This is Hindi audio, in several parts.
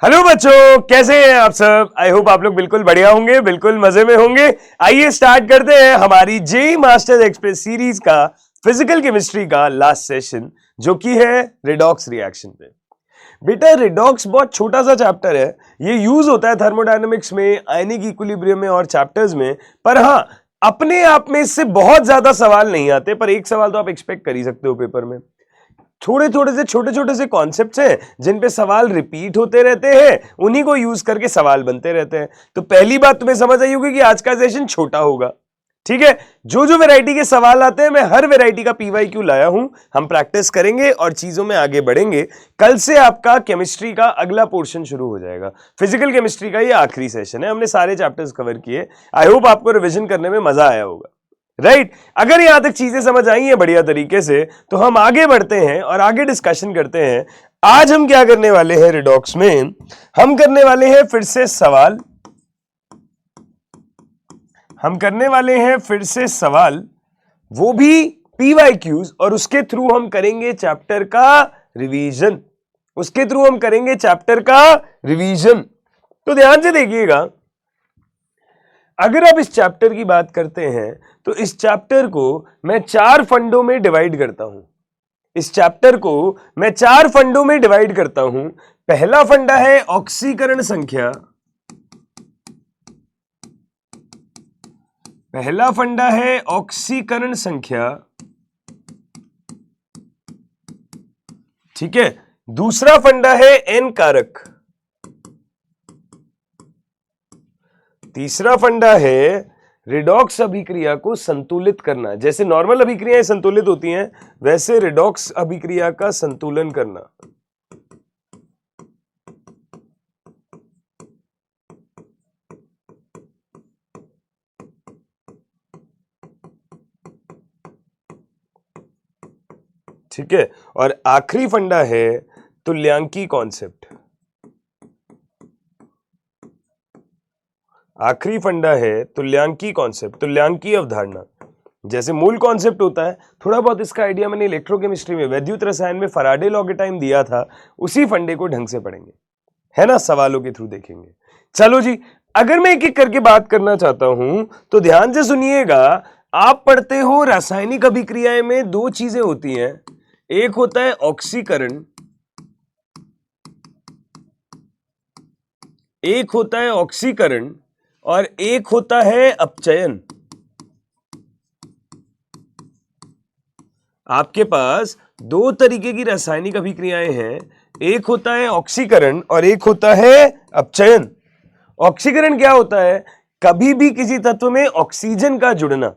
हेलो बच्चों, कैसे हैं आप सब। आई होप आप लोग बिल्कुल बढ़िया होंगे, बिल्कुल मजे में होंगे। आइए स्टार्ट करते हैं हमारी जेईई मास्टर्स एक्सप्रेस सीरीज का फिजिकल केमिस्ट्री का लास्ट सेशन, जो कि है रिडॉक्स रिएक्शन पे। बेटा रिडॉक्स बहुत छोटा सा चैप्टर है, ये यूज होता है थर्मोडायनेमिक्स में, आयनिक इक्विलिब्रियम में और चैप्टर्स में। पर हाँ, अपने आप में इससे बहुत ज्यादा सवाल नहीं आते, पर एक सवाल तो आप एक्सपेक्ट कर ही सकते हो पेपर में। छोटे छोटे से कॉन्सेप्ट्स हैं जिन पे सवाल रिपीट होते रहते हैं, उन्हीं को यूज करके सवाल बनते रहते हैं। तो पहली बात तुम्हें समझ आई होगी कि आज का सेशन छोटा होगा, ठीक है। जो जो वैरायटी के सवाल आते हैं, मैं हर वैरायटी का पीवाईक्यू लाया हूं। हम प्रैक्टिस करेंगे और चीजों में आगे बढ़ेंगे। कल से आपका केमिस्ट्री का अगला पोर्शन शुरू हो जाएगा। फिजिकल केमिस्ट्री का ये आखिरी सेशन है, हमने सारे चैप्टर्स कवर किए। आई होप आपको रिवीजन करने में मजा आया होगा, राइट। अगर यहां तक चीजें समझ आई हैं बढ़िया तरीके से, तो हम आगे बढ़ते हैं और आगे डिस्कशन करते हैं। आज हम क्या करने वाले हैं रिडॉक्स में, हम करने वाले हैं फिर से सवाल। हम करने वाले हैं फिर से सवाल, वो भी पीवाईक्यूज, और उसके थ्रू हम करेंगे चैप्टर का रिवीजन। उसके थ्रू हम करेंगे चैप्टर का रिवीजन। तो ध्यान से देखिएगा, अगर आप इस चैप्टर की बात करते हैं तो इस चैप्टर को मैं 4 फंडों में डिवाइड करता हूं। इस चैप्टर को मैं 4 फंडों में डिवाइड करता हूं। पहला फंडा है ऑक्सीकरण संख्या। पहला फंडा है ऑक्सीकरण संख्या, ठीक है। दूसरा फंडा है एन कारक। तीसरा फंडा है रिडॉक्स अभिक्रिया को संतुलित करना। जैसे नॉर्मल अभिक्रियाएं संतुलित होती हैं, वैसे रिडॉक्स अभिक्रिया का संतुलन करना। ठीक है। और आखिरी फंडा है तुल्यांकी कॉन्सेप्ट। आखिरी फंडा है तुल्यांकी कॉन्सेप्ट, तुल्यांकी अवधारणा। जैसे मूल कॉन्सेप्ट होता है, थोड़ा बहुत इसका आइडिया मैंने इलेक्ट्रोकेमिस्ट्री में, वैद्युत रसायन में फैराडे लॉ के टाइम दिया था, उसी फंडे को ढंग से पढ़ेंगे, है ना, सवालों के थ्रू देखेंगे। चलो जी, अगर मैं एक एक करके बात करना चाहता हूं तो ध्यान से सुनिएगा। आप पढ़ते हो रासायनिक अभिक्रियाएं में 2 चीजें होती हैं, एक होता है ऑक्सीकरण, एक होता है ऑक्सीकरण और एक होता है अपचयन। आपके पास 2 तरीके की रासायनिक अभिक्रियाएं हैं, एक होता है ऑक्सीकरण और एक होता है अपचयन। ऑक्सीकरण क्या होता है? कभी भी किसी तत्व में ऑक्सीजन का जुड़ना,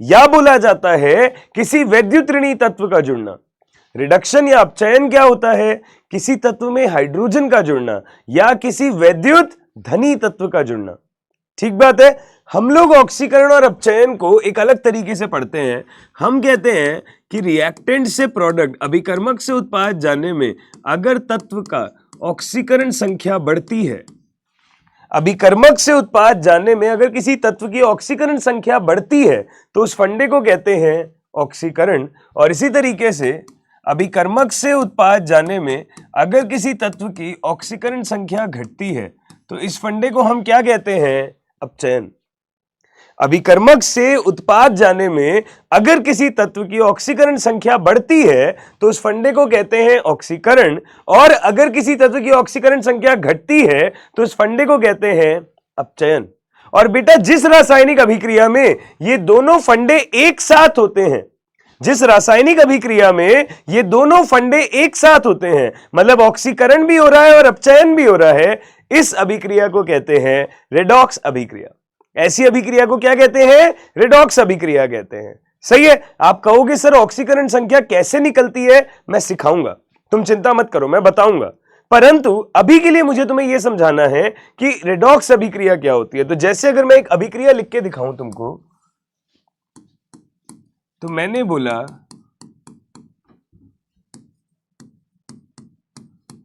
या बोला जाता है किसी वैद्युत ऋणी तत्व का जुड़ना। रिडक्शन या अपचयन क्या होता है? किसी तत्व में हाइड्रोजन का जुड़ना या किसी वैद्युत धनी तत्व का जुड़ना। ठीक बात है। हम लोग ऑक्सीकरण और अपचयन को एक अलग तरीके से पढ़ते हैं। हम कहते हैं कि रिएक्टेंट से प्रोडक्ट, अभिकर्मक से उत्पाद जाने में अगर तत्व का ऑक्सीकरण संख्या बढ़ती है, अभिकर्मक से उत्पाद जाने में अगर किसी तत्व की ऑक्सीकरण संख्या बढ़ती है तो उस फंडे को कहते हैं ऑक्सीकरण। और इसी तरीके से अभिकर्मक से उत्पाद जाने में अगर किसी तत्व की ऑक्सीकरण संख्या घटती है तो इस फंडे को हम क्या कहते हैं? अपचयन। अभिकर्मक से उत्पाद जाने में अगर किसी तत्व की ऑक्सीकरण संख्या बढ़ती है तो उस फंडे को कहते हैं ऑक्सीकरण, और अगर किसी तत्व की ऑक्सीकरण संख्या घटती है तो उस फंडे को कहते हैं अपचयन। और बेटा जिस रासायनिक अभिक्रिया में ये दोनों फंडे एक साथ होते हैं, जिस रासायनिक अभिक्रिया में ये दोनों फंडे एक साथ होते हैं, मतलब ऑक्सीकरण भी हो रहा है और अपचयन भी हो रहा है, इस अभिक्रिया को कहते हैं रिडॉक्स अभिक्रिया। ऐसी अभिक्रिया को क्या कहते हैं? रिडॉक्स अभिक्रिया कहते हैं। सही है। आप कहोगे सर ऑक्सीकरण संख्या कैसे निकलती है? मैं सिखाऊंगा, तुम चिंता मत करो, मैं बताऊंगा। परंतु अभी के लिए मुझे तुम्हें यह समझाना है कि रिडॉक्स अभिक्रिया क्या होती है। तो जैसे अगर मैं एक अभिक्रिया लिख के दिखाऊं तुमको, तो मैंने बोला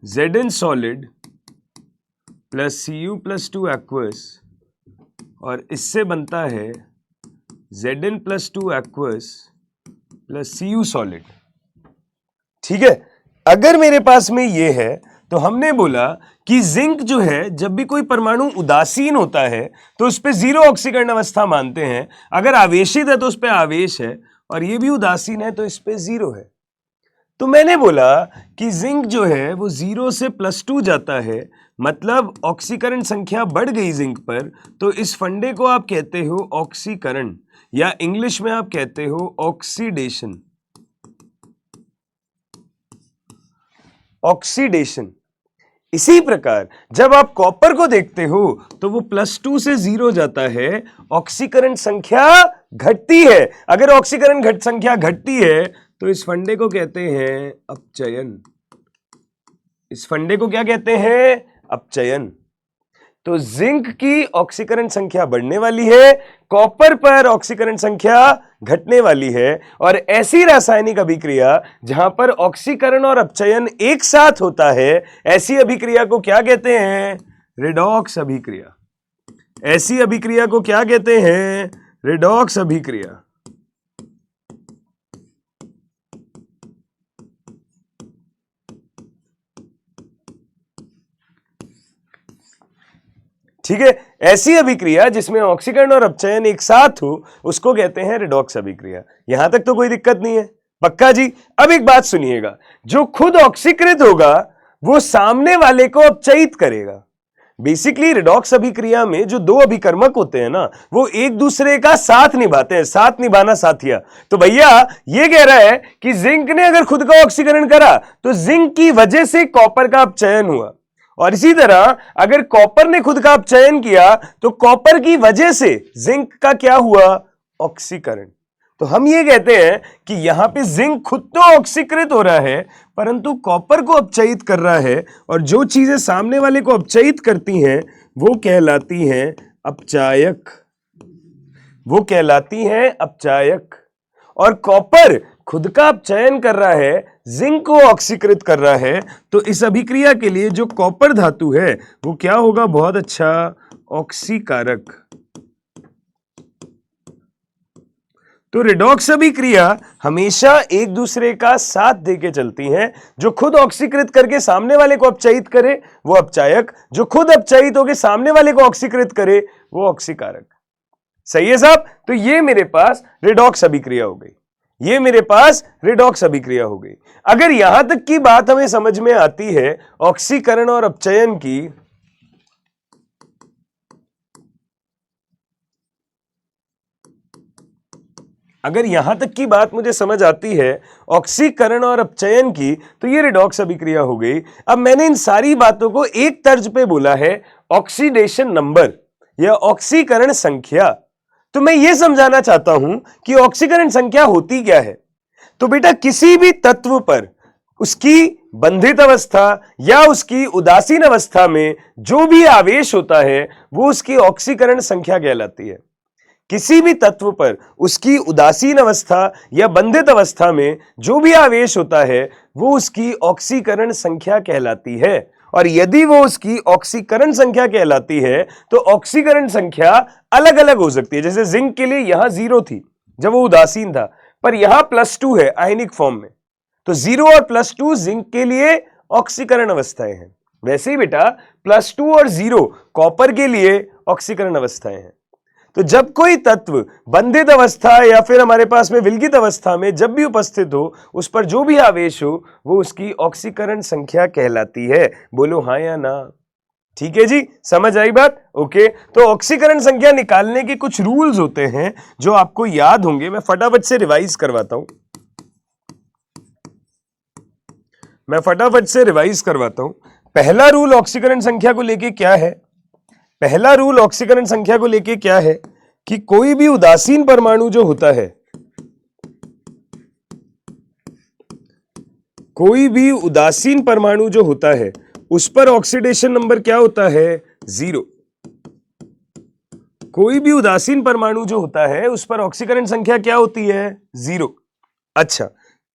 Zn solid plus Cu+2 aqueous, और इससे बनता है Zn+2 aqueous plus Cu solid. ठीक है। अगर मेरे पास में ये है तो हमने बोला कि जिंक जो है जब भी कोई परमाणु उदासीन होता है तो उस पे जीरो ऑक्सीकरण अवस्था मानते हैं, अगर आवेशित है तो उस पे आवेश है, और ये भी उदासीन है तो इस पे जीरो है। तो मैंने बोला कि जिंक जो है वो 0 से +2 जाता है, मतलब ऑक्सीकरण संख्या बढ़ गई जिंक पर, तो इस फंडे को आप कहते हो ऑक्सीकरण, या इंग्लिश में आप कहते हो ऑक्सीडेशन। ऑक्सीडेशन। इसी प्रकार जब आप कॉपर को देखते हो तो वो +2 से 0 जाता है, ऑक्सीकरण संख्या घटती है। अगर ऑक्सीकरण संख्या घटती है तो इस फंडे को कहते हैं अपचयन। इस फंडे को क्या कहते हैं? अपचयन। तो जिंक की ऑक्सीकरण संख्या बढ़ने वाली है, कॉपर पर ऑक्सीकरण संख्या घटने वाली है, और ऐसी रासायनिक अभिक्रिया जहां पर ऑक्सीकरण और अपचयन एक साथ होता है, ऐसी अभिक्रिया को क्या कहते हैं? रिडॉक्स अभिक्रिया। ऐसी अभिक्रिया को क्या कहते हैं? रिडॉक्स अभिक्रिया। ठीक है, ऐसी अभिक्रिया जिसमें ऑक्सीकरण और अपचयन एक साथ हो उसको कहते हैं रिडॉक्स अभिक्रिया। यहां तक तो कोई दिक्कत नहीं है, पक्का जी? अब एक बात सुनिएगा, जो खुद ऑक्सीकृत होगा वो सामने वाले को अपचयित करेगा। बेसिकली रिडॉक्स अभिक्रिया में जो दो अभिकर्मक होते हैं ना, वो एक दूसरे का साथ निभाते हैं, साथ निभाना साथिया। तो भैया ये कह रहा है कि जिंक ने अगर खुद का ऑक्सीकरण करा तो जिंक की वजह से कॉपर का अपचयन हुआ, और इसी तरह अगर कॉपर ने खुद का अपचयन किया तो कॉपर की वजह से जिंक का क्या हुआ? ऑक्सीकरण। तो हम ये कहते हैं कि यहां पे जिंक खुद तो ऑक्सीकृत हो रहा है परंतु कॉपर को अपचयित कर रहा है, और जो चीजें सामने वाले को अपचयित करती हैं वो कहलाती हैं अपचायक। वो कहलाती हैं अपचायक। और कॉपर खुद का अपचयन कर रहा है, जिंक को ऑक्सीकृत कर रहा है, तो इस अभिक्रिया के लिए जो कॉपर धातु है वो क्या होगा? बहुत अच्छा, ऑक्सीकारक। तो रिडॉक्स अभिक्रिया हमेशा एक दूसरे का साथ देके चलती हैं। जो खुद ऑक्सीकृत करके सामने वाले को अपचयित करे वो अपचायक, जो खुद अपचयित होकर सामने वाले को ऑक्सीकृत करे वो ऑक्सीकारक। सही है साहब? तो ये मेरे पास रिडॉक्स अभिक्रिया हो गई, ये मेरे पास रिडॉक्स अभिक्रिया हो गई। अगर यहां तक की बात हमें समझ में आती है ऑक्सीकरण और अपचयन की, अगर यहां तक की बात मुझे समझ आती है ऑक्सीकरण और अपचयन की, तो ये रिडॉक्स अभिक्रिया हो गई। अब मैंने इन सारी बातों को एक तर्ज पे बोला है, ऑक्सीडेशन नंबर या ऑक्सीकरण संख्या। तो मैं ये समझाना चाहता हूं कि ऑक्सीकरण संख्या होती क्या है। तो बेटा किसी भी तत्व पर उसकी बंधित अवस्था या उसकी उदासीन अवस्था में जो भी आवेश होता है वो उसकी ऑक्सीकरण संख्या कहलाती है। किसी भी तत्व पर उसकी उदासीन अवस्था या बंधित अवस्था में जो भी आवेश होता है वो उसकी ऑक्सीकरण संख्या कहलाती है। और यदि वो उसकी ऑक्सीकरण संख्या कहलाती है तो ऑक्सीकरण संख्या अलग अलग हो सकती है। जैसे जिंक के लिए यहां 0 थी जब वो उदासीन था, पर यहां +2 है आयनिक फॉर्म में, तो 0 और +2 जिंक के लिए ऑक्सीकरण अवस्थाएं हैं। वैसे ही बेटा +2 और 0 कॉपर के लिए ऑक्सीकरण अवस्थाएं हैं। तो जब कोई तत्व बंधित अवस्था या फिर हमारे पास में विलगित अवस्था में जब भी उपस्थित हो, उस पर जो भी आवेश हो वो उसकी ऑक्सीकरण संख्या कहलाती है। बोलो हाँ या ना? ठीक है जी, समझ आई बात? ओके। तो ऑक्सीकरण संख्या निकालने के कुछ रूल्स होते हैं जो आपको याद होंगे, मैं फटाफट से रिवाइज करवाता हूं। पहला रूल ऑक्सीकरण संख्या को लेके क्या है? पहला रूल ऑक्सीकरण संख्या को लेके क्या है कि कोई भी उदासीन परमाणु जो होता है, कोई भी उदासीन परमाणु जो होता है उस पर ऑक्सीडेशन नंबर क्या होता है? 0। कोई भी उदासीन परमाणु जो होता है उस पर ऑक्सीकरण संख्या क्या होती है? 0। अच्छा,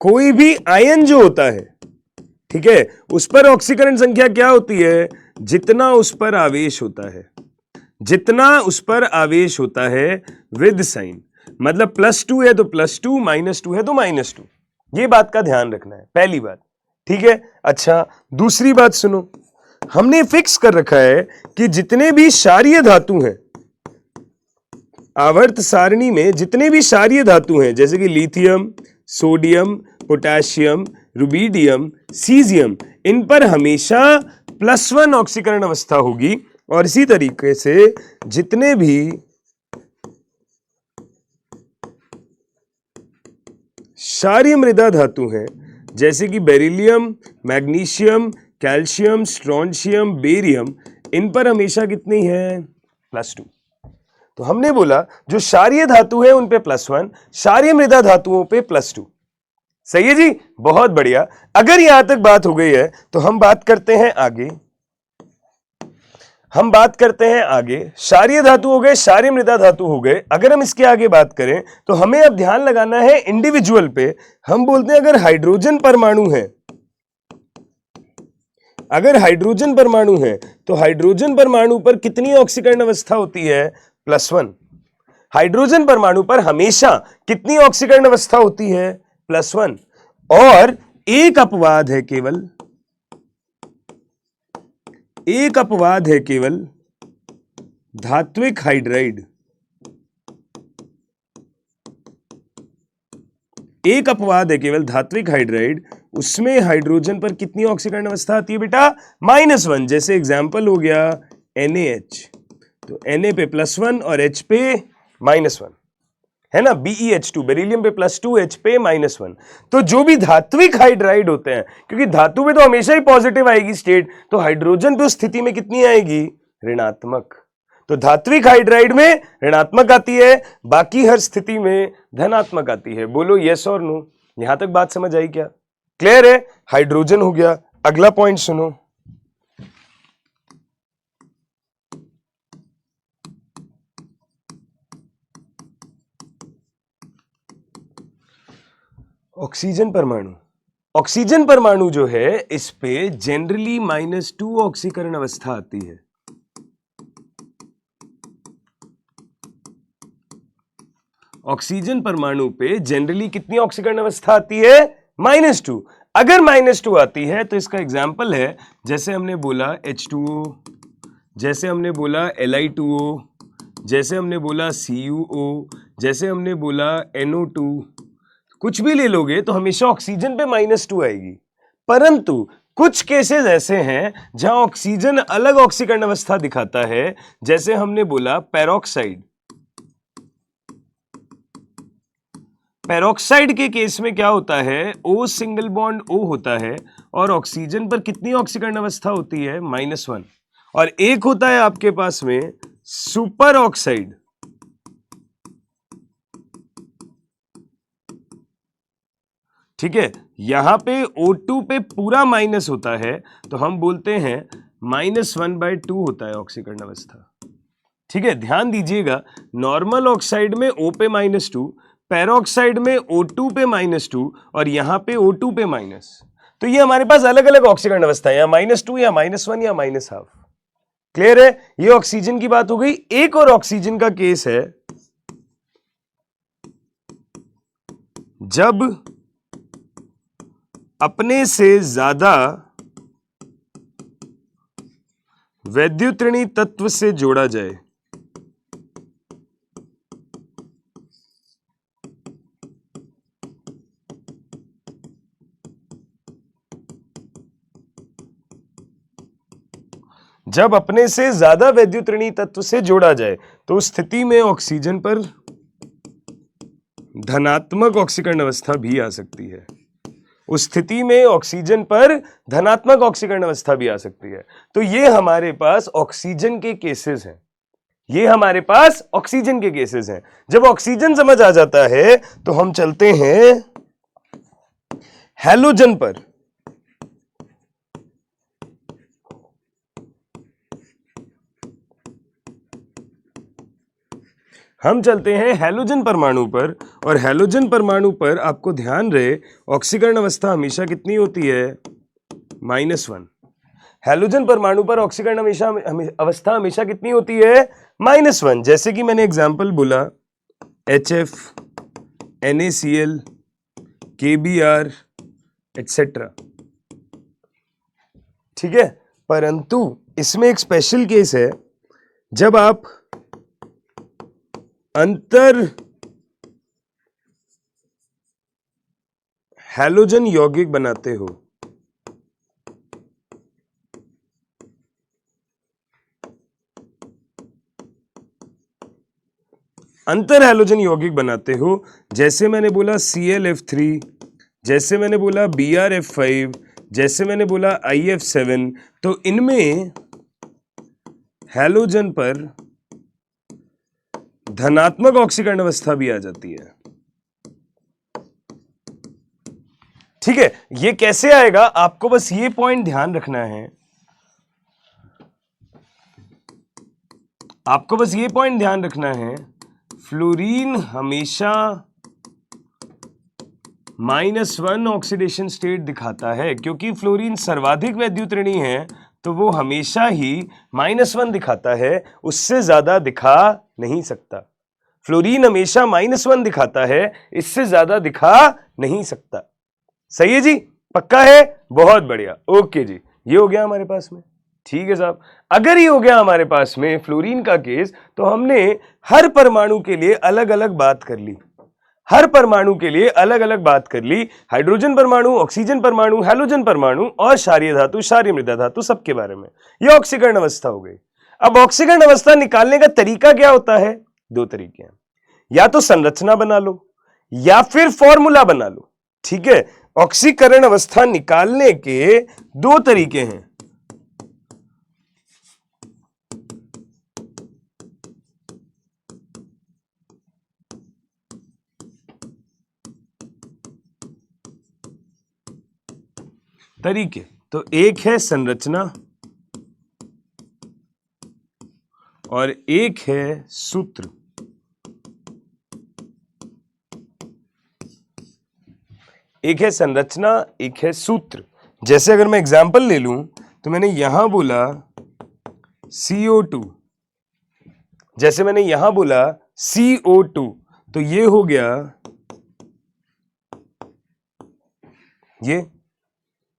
कोई भी आयन जो होता है, ठीक है, उस पर ऑक्सीकरण संख्या क्या होती है? जितना उस पर आवेश होता है, जितना उस पर आवेश होता है विद साइन। मतलब +2 है तो +2, -2 है तो -2। ये बात का ध्यान रखना है, पहली बात। ठीक है। अच्छा, दूसरी बात सुनो, हमने फिक्स कर रखा है कि जितने भी क्षारीय धातु हैं आवर्त सारणी में, जितने भी क्षारीय धातु हैं जैसे कि lithium, sodium, potassium, rubidium, caesium, इन पर हमेशा +1 ऑक्सीकरण अवस्था होगी। और इसी तरीके से जितने भी क्षारीय मृदा धातु हैं जैसे कि beryllium, magnesium, calcium, strontium, barium, इन पर हमेशा कितनी है? +2। तो हमने बोला जो क्षारीय धातु है उन पे +1, क्षारीय मृदा धातुओं पे +2। सही है जी, बहुत बढ़िया। अगर यहां तक बात हो गई है तो हम बात करते हैं आगे। क्षारीय धातु हो गए, क्षारीय मृदा धातु हो गए। अगर हम इसके आगे बात करें तो हमें अब ध्यान लगाना है इंडिविजुअल पे। हम बोलते हैं अगर हाइड्रोजन परमाणु है, तो हाइड्रोजन परमाणु पर कितनी ऑक्सीकरण अवस्था होती है? +1। हाइड्रोजन परमाणु पर हमेशा कितनी ऑक्सीकरण अवस्था होती है? +1। और एक अपवाद है केवल धात्विक हाइड्राइड। उसमें हाइड्रोजन पर कितनी ऑक्सीकरण अवस्था आती है बेटा? -1। जैसे एग्जांपल हो गया NaH, तो Na पे +1 और H पे -1 है ना। BeH2, बेरिलियम पे +2, H पे -1। तो जो भी धात्विक हाइड्राइड होते हैं, क्योंकि धातु में तो हमेशा ही पॉजिटिव आएगी स्टेट, तो हाइड्रोजन पे उस स्थिति में कितनी आएगी? ऋणात्मक। तो धात्विक हाइड्राइड में ऋणात्मक आती है, बाकी हर स्थिति में धनात्मक आती है। बोलो यस और नो। यहां तक बात समझ आई क्या? क्लियर है? हाइड्रोजन हो गया। अगला पॉइंट सुनो, ऑक्सीजन परमाणु जो है इस पे जनरली -2 ऑक्सीकरण अवस्था आती है। ऑक्सीजन परमाणु पे जनरली कितनी ऑक्सीकरण अवस्था आती है? -2। अगर -2 आती है तो इसका एग्जाम्पल है, जैसे हमने बोला H2O, जैसे हमने बोला Li2O, जैसे हमने बोला CuO, जैसे हमने बोला NO2, कुछ भी ले लोगे तो हमेशा ऑक्सीजन पे -2 आएगी। परंतु कुछ केसेस ऐसे हैं जहां ऑक्सीजन अलग ऑक्सीकरण अवस्था दिखाता है, जैसे हमने बोला पेरोक्साइड के केस में क्या होता है? O सिंगल बॉन्ड O होता है और ऑक्सीजन पर कितनी ऑक्सीकरण अवस्था होती है? -1। और एक होता है आपके पास में सुपर ऑक्साइड, ठीक है। यहां पे O2 पे पूरा माइनस होता है, तो हम बोलते हैं -1/2 होता है ऑक्सीकरण अवस्था, ठीक है। ध्यान दीजिएगा, नॉर्मल ऑक्साइड में O पे -2, पेरोक्साइड में O2 पे -2 और यहां पे O2 पे माइनस। तो ये हमारे पास अलग अलग ऑक्सीकरण अवस्था है, या -2 या -1 या -1/2। क्लियर है? ये ऑक्सीजन की बात हो गई। एक और ऑक्सीजन का केस है जब अपने से ज्यादा वैद्युतऋणी तत्व से जोड़ा जाए। जब अपने से ज्यादा वैद्युतऋणी तत्व से जोड़ा जाए तो उस स्थिति में ऑक्सीजन पर धनात्मक ऑक्सीकरण अवस्था भी आ सकती है। उस स्थिति में ऑक्सीजन पर धनात्मक ऑक्सीकरण अवस्था भी आ सकती है। तो ये हमारे पास ऑक्सीजन के केसेस हैं। जब ऑक्सीजन समझ आ जाता है तो हम चलते हैं हैलोजन पर। हैलोजन परमाणु पर, और हैलोजन परमाणु पर आपको ध्यान रहे ऑक्सीकरण अवस्था हमेशा कितनी होती है? -1। हैलोजन परमाणु पर ऑक्सीकरण अवस्था हमेशा कितनी होती है? -1। जैसे कि मैंने एग्जांपल बोला HF, NaCl, KBr, etc। ठीक है, परंतु इसमें एक स्पेशल केस है, जब आप अंतर हैलोजन यौगिक बनाते हो, अंतर हैलोजन यौगिक बनाते हो, जैसे मैंने बोला ClF3, जैसे मैंने बोला BrF5, जैसे मैंने बोला IF7, तो इनमें हैलोजन पर धनात्मक ऑक्सीकरण अवस्था भी आ जाती है। ठीक है, ये कैसे आएगा, आपको बस ये पॉइंट ध्यान रखना है, आपको बस ये पॉइंट ध्यान रखना है, फ्लोरीन हमेशा -1 ऑक्सीडेशन स्टेट दिखाता है, क्योंकि फ्लोरीन सर्वाधिक वैद्युतऋणी है, तो वो हमेशा ही -1 दिखाता है, उससे ज्यादा दिखा नहीं सकता। फ्लोरीन हमेशा -1 दिखाता है, इससे ज्यादा दिखा नहीं सकता। सही है जी, पक्का है, बहुत बढ़िया, ओके जी, ये हो गया हमारे पास में। ठीक है साहब, अगर ये हो गया हमारे पास में फ्लोरीन का केस, तो हमने हर परमाणु के लिए अलग अलग बात कर ली, हर परमाणु के लिए अलग अलग बात कर ली, हाइड्रोजन परमाणु, ऑक्सीजन परमाणु, हैलोजन परमाणु और क्षारीय धातु, क्षारीय मृदा धातु, सबके बारे में। यह ऑक्सीकरण अवस्था हो गई। अब ऑक्सीकरण अवस्था निकालने का तरीका क्या होता है, दो तरीके हैं, या तो संरचना बना लो या फिर फॉर्मूला बना लो। ठीक है, ऑक्सीकरण अवस्था निकालने के दो तरीके हैं, तरीके, तो एक है संरचना और एक है सूत्र। एक है संरचना, एक है सूत्र। जैसे अगर मैं एग्जांपल ले लूं, तो मैंने यहां बोला CO2, जैसे मैंने यहां बोला CO2, तो ये हो गया, ये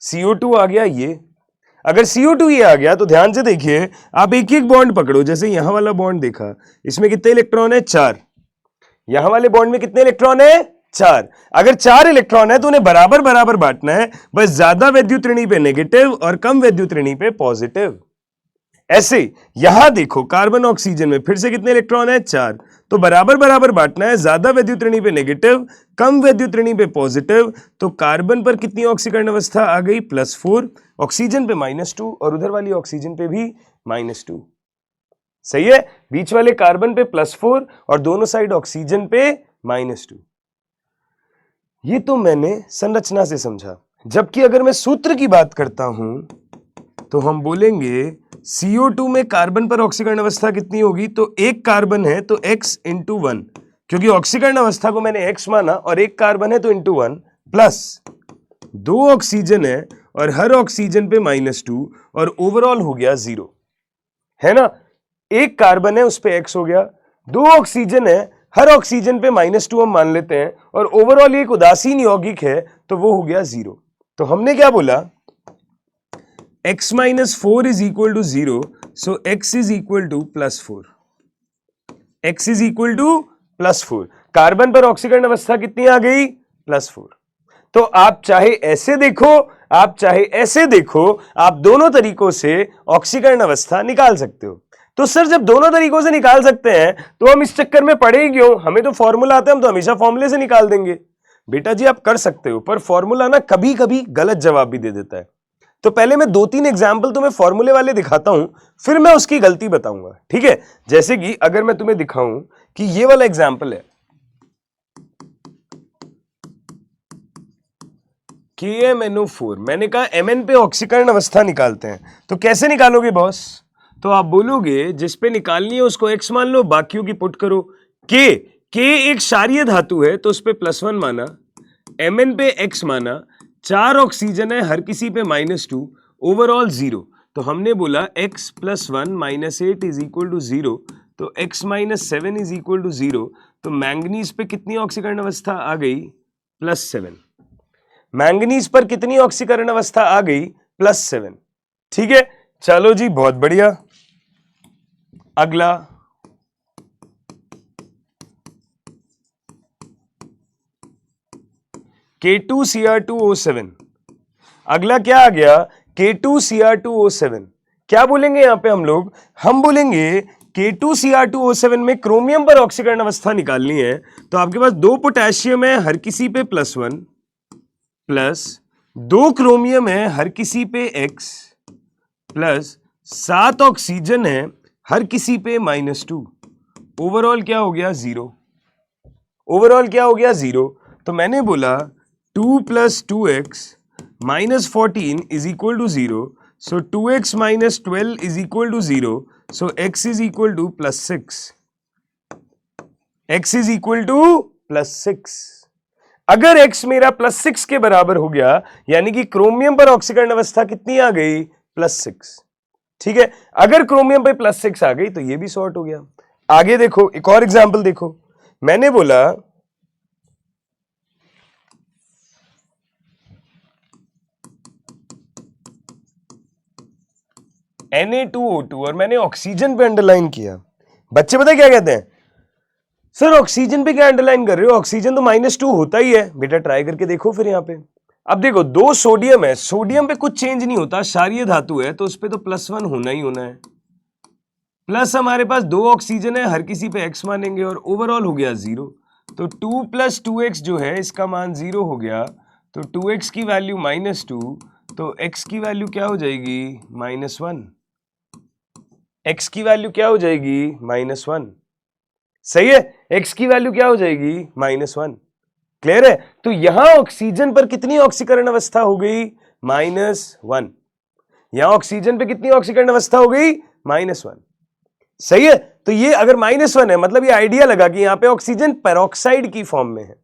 CO2 आ गया। ये अगर CO2 ये आ गया, तो ध्यान से देखिए, आप एक एक बॉन्ड पकड़ो। जैसे यहां वाला बॉन्ड देखा, इसमें कितने इलेक्ट्रॉन है, 4। यहां वाले बॉन्ड में कितने इलेक्ट्रॉन है, 4। अगर 4 इलेक्ट्रॉन है तो उन्हें बराबर बराबर बांटना है, बस ज्यादा वैद्युतऋणी पे नेगेटिव और कम वैद्युतऋणी पे पॉजिटिव। ऐसे यहां देखो, कार्बन ऑक्सीजन में फिर से कितने इलेक्ट्रॉन है, 4, तो बराबर बराबर बांटना है, ज्यादा वैद्युतऋणी पे नेगेटिव, कम वैद्युतऋणी पे पॉजिटिव। तो कार्बन पर कितनी ऑक्सीकरण अवस्था आ गई, +4, ऑक्सीजन पे -2 और उधर वाली ऑक्सीजन पे भी -2। सही है, बीच वाले कार्बन पे +4 और दोनों साइड ऑक्सीजन पे -2। ये तो मैंने संरचना से समझा। जबकि अगर मैं सूत्र की बात करता हूं, तो हम बोलेंगे CO2 में कार्बन पर ऑक्सीकरण अवस्था कितनी होगी, तो एक कार्बन है तो x × 1, क्योंकि ऑक्सीकरण अवस्था को मैंने x माना और एक कार्बन है तो ×1, प्लस 2 ऑक्सीजन है और हर ऑक्सीजन पे -2 और ओवरऑल हो गया 0, है ना। एक कार्बन है उस पे x हो गया, 2 ऑक्सीजन है, हर ऑक्सीजन पे -2 हम मान लेते हैं, और ओवरऑल एक उदासीन यौगिक है, तो वो हो गया 0। तो हमने क्या बोला, x - 4 is equal to 0, so x is equal to +4, x is equal to +4। Carbon पर ऑक्सीकरण अवस्था कितनी आ गई, +4। तो आप चाहे ऐसे देखो, आप चाहे ऐसे देखो, आप दोनों तरीकों से ऑक्सीकरण अवस्था निकाल सकते हो। तो सर जब दोनों तरीकों से निकाल सकते हैं, तो हम इस चक्कर में पड़े क्यों, हमें तो फॉर्मूला आता है, हम तो हमेशा फॉर्मूले से निकाल देंगे। बेटा जी आप कर सकते हो, पर फॉर्मूला ना कभी कभी गलत जवाब भी दे देता है। तो पहले मैं 2-3 एग्जाम्पल तुम्हें फॉर्मूले वाले दिखाता हूं, फिर मैं उसकी गलती बताऊंगा। ठीक है, जैसे कि अगर मैं तुम्हें दिखाऊं कि ये वाला एग्जाम्पल है, KMnO4, मैंने कहा Mn पे ऑक्सीकरण अवस्था निकालते हैं, तो कैसे निकालोगे बॉस, तो आप बोलोगे जिस पे निकालनी है उसको x मान लो, बाकियों की पुट करो। K एक क्षारीय धातु है तो उस पे +1 माना, Mn पे x माना, 4 ऑक्सीजन है, हर किसी पे -2, ओवरऑल 0। तो हमने बोला x + 1 - 8 इज इक्वल टू 0, तो x - 7 इज इक्वल टू 0। तो मैंगनीज पे कितनी ऑक्सीकरण अवस्था आ गई, +7। मैंगनीज पर कितनी ऑक्सीकरण अवस्था आ गई, +7। ठीक है, चलो जी, बहुत बढ़िया। अगला K2Cr2O7। अगला क्या आ गया? K2Cr2O7। क्या बोलेंगे यहां पे हम लोग? हम बोलेंगे K2Cr2O7 में क्रोमियम पर ऑक्सीकरण अवस्था निकालनी है, तो आपके पास 2 पोटेशियम है, हर किसी पे +1, प्लस 2 क्रोमियम है, हर किसी पे X, प्लस 7 ऑक्सीजन है, हर किसी पे -2। ओवरऑल क्या हो गया? 0। ओवरऑल क्या हो गया? 0। तो मैंने बोला 2 + 2x - 14 = 0, so 2x - 12 = 0, so x = +6। x = +6। अगर x मेरा +6 के बराबर हो गया, यानी कि क्रोमियम पर ऑक्सीकरण अवस्था कितनी आ गई? +6। ठीक है, अगर क्रोमियम पे +6 आ गई तो ये भी सॉर्ट हो गया। आगे देखो, एक और एग्जांपल देखो। मैंने बोला Na2O2 और मैंने ऑक्सीजन पे अंडरलाइन किया। बच्चे पता क्या कहते हैं? सर ऑक्सीजन पे क्या अंडरलाइन कर रहे हो? ऑक्सीजन तो -2 होता ही है। बेटा ट्राई करके देखो फिर यहां पे। अब देखो 2 सोडियम है, सोडियम पे कुछ चेंज नहीं होता, क्षारीय धातु है, तो उस पे तो +1 होना ही होना है। प्लस हमारे पास 2 ऑक्सीजन है, हर किसी पे x मानेंगे और ओवरऑल हो गया 0। तो 2 + 2x जो है इसका मान 0 हो गया, तो 2x की वैल्यू -2, तो x की वैल्यू क्या हो जाएगी? -1। x की वैल्यू क्या हो जाएगी? -1। सही है, x की वैल्यू क्या हो जाएगी? -1। क्लियर है? तो यहां ऑक्सीजन पर कितनी ऑक्सीकरण अवस्था हो गई? -1। यहां ऑक्सीजन पे कितनी ऑक्सीकरण अवस्था हो गई? -1। सही है, तो ये अगर -1 है मतलब ये आइडिया लगा कि यहां पे ऑक्सीजन पेरोक्साइड की फॉर्म में है।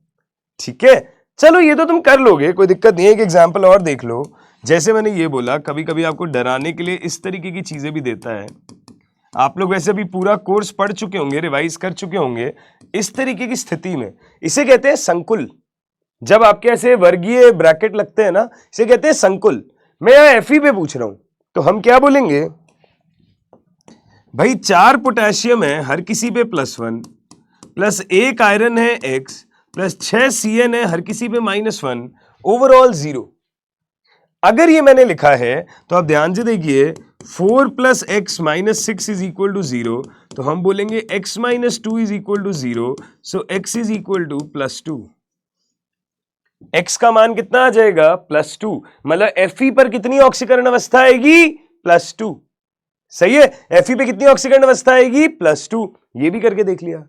ठीक है, चलो ये तो तुम कर लोगे, कोई दिक्कत नहीं है। एक एग्जांपल और देख लो। जैसे मैंने ये बोला, कभी कभी आपको डराने के लिए इस तरीके की चीजें भी देता है। आप लोग वैसे भी पूरा कोर्स पढ़ चुके होंगे, रिवाइज कर चुके होंगे। इस तरीके की स्थिति में इसे कहते हैं संकुल। जब आपके ऐसे वर्गीय ब्रैकेट लगते हैं ना, इसे कहते हैं संकुल। मैं यहां Fe पे पूछ रहा हूं, तो हम क्या बोलेंगे? भाई 4 पोटेशियम है, हर किसी पे +1, प्लस 1 आयरन है X, प्लस 6 Cn है, हर किसी पे -1, ओवरऑल 0। अगर ये मैंने लिखा है तो आप ध्यान से देखिए, 4 + x - 6 = 0, तो हम बोलेंगे x - 2 = 0, सो x = +2। x का मान कितना आ जाएगा? +2। मतलब Fe पर कितनी ऑक्सीकरण अवस्था आएगी? +2। सही है, Fe पे कितनी ऑक्सीकरण अवस्था आएगी? +2। ये भी करके देख लिया।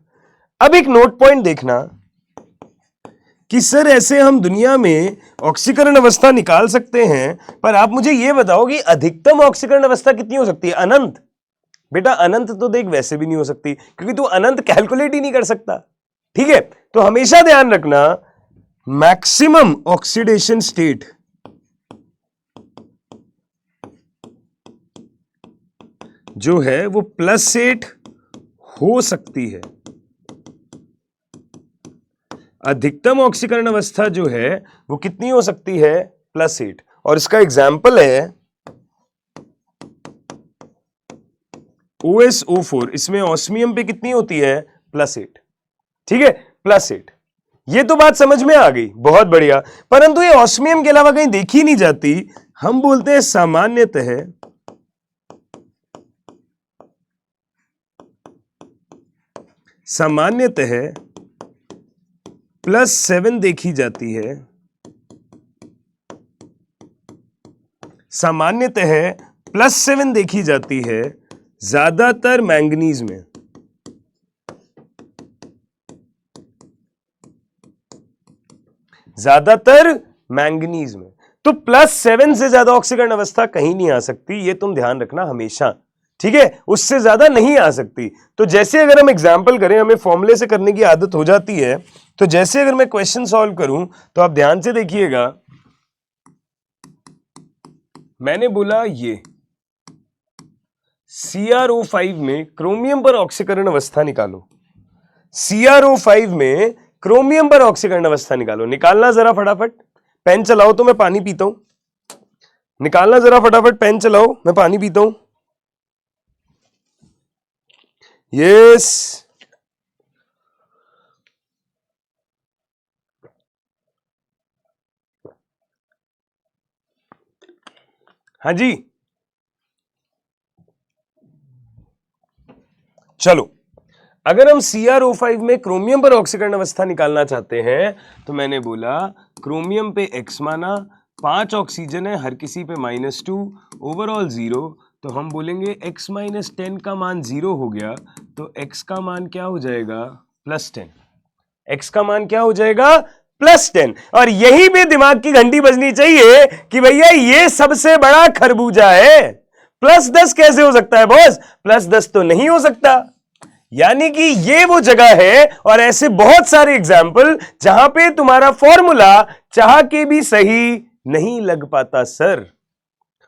अब एक नोट पॉइंट देखना कि सर ऐसे हम दुनिया में ऑक्सीकरण अवस्था निकाल सकते हैं, पर आप मुझे यह बताओ कि अधिकतम ऑक्सीकरण अवस्था कितनी हो सकती है? अनंत। बेटा अनंत तो देख वैसे भी नहीं हो सकती, क्योंकि तू अनंत कैलकुलेट ही नहीं कर सकता। ठीक है, तो हमेशा ध्यान रखना, मैक्सिमम ऑक्सीडेशन स्टेट जो है वो +8 हो सकती है। अधिकतम ऑक्सीकरण अवस्था जो है वो कितनी हो सकती है? +8। और इसका एग्जाम्पल है OSO4। इसमें ऑस्मियम पे कितनी होती है? +8। ठीक है, +8। ये तो बात समझ में आ गई, बहुत बढ़िया। परंतु ये ऑस्मियम के अलावा कहीं देखी नहीं जाती। हम बोलते हैं सामान्यतः +7 देखी जाती है। सामान्यतः +7 देखी जाती है ज्यादातर मैंगनीज में। ज्यादातर मैंगनीज में तो +7 से ज्यादा ऑक्सीकरण अवस्था कहीं नहीं आ सकती, ये तुम ध्यान रखना हमेशा। ठीक है, उससे ज्यादा नहीं आ सकती। तो जैसे अगर हम एग्जाम्पल करें, हमें फॉर्मूले से करने की आदत हो जाती है, तो जैसे अगर मैं क्वेश्चन सॉल्व करूं तो आप ध्यान से देखिएगा। मैंने बोला ये CrO5 में क्रोमियम पर ऑक्सीकरण अवस्था निकालो। CrO5 में क्रोमियम पर ऑक्सीकरण अवस्था निकालो। निकालना जरा फटाफट, पेन चलाओ तो मैं पानी पीता हूं। निकालना जरा फटाफट, पेन चलाओ, मैं पानी पीता हूं। यस, हाँ जी, चलो। अगर हम CrO5 में क्रोमियम पर ऑक्सीकरण अवस्था निकालना चाहते हैं तो मैंने बोला क्रोमियम पे X माना, 5 ऑक्सीजन है, हर किसी पे -2, ओवरऑल 0, तो हम बोलेंगे x - 10 का मान 0 हो गया, तो x का मान क्या हो जाएगा, +10। x का मान क्या हो जाएगा, +10। और यही पे दिमाग की घंटी बजनी चाहिए कि भैया ये सबसे बड़ा खरबूजा है, +10 कैसे हो सकता है बॉस, +10 तो नहीं हो सकता। यानी कि ये वो जगह है, और ऐसे बहुत सारे एग्जाम्पल जहां पे तुम्हारा फॉर्मूला चाह के भी सही नहीं लग पाता सर।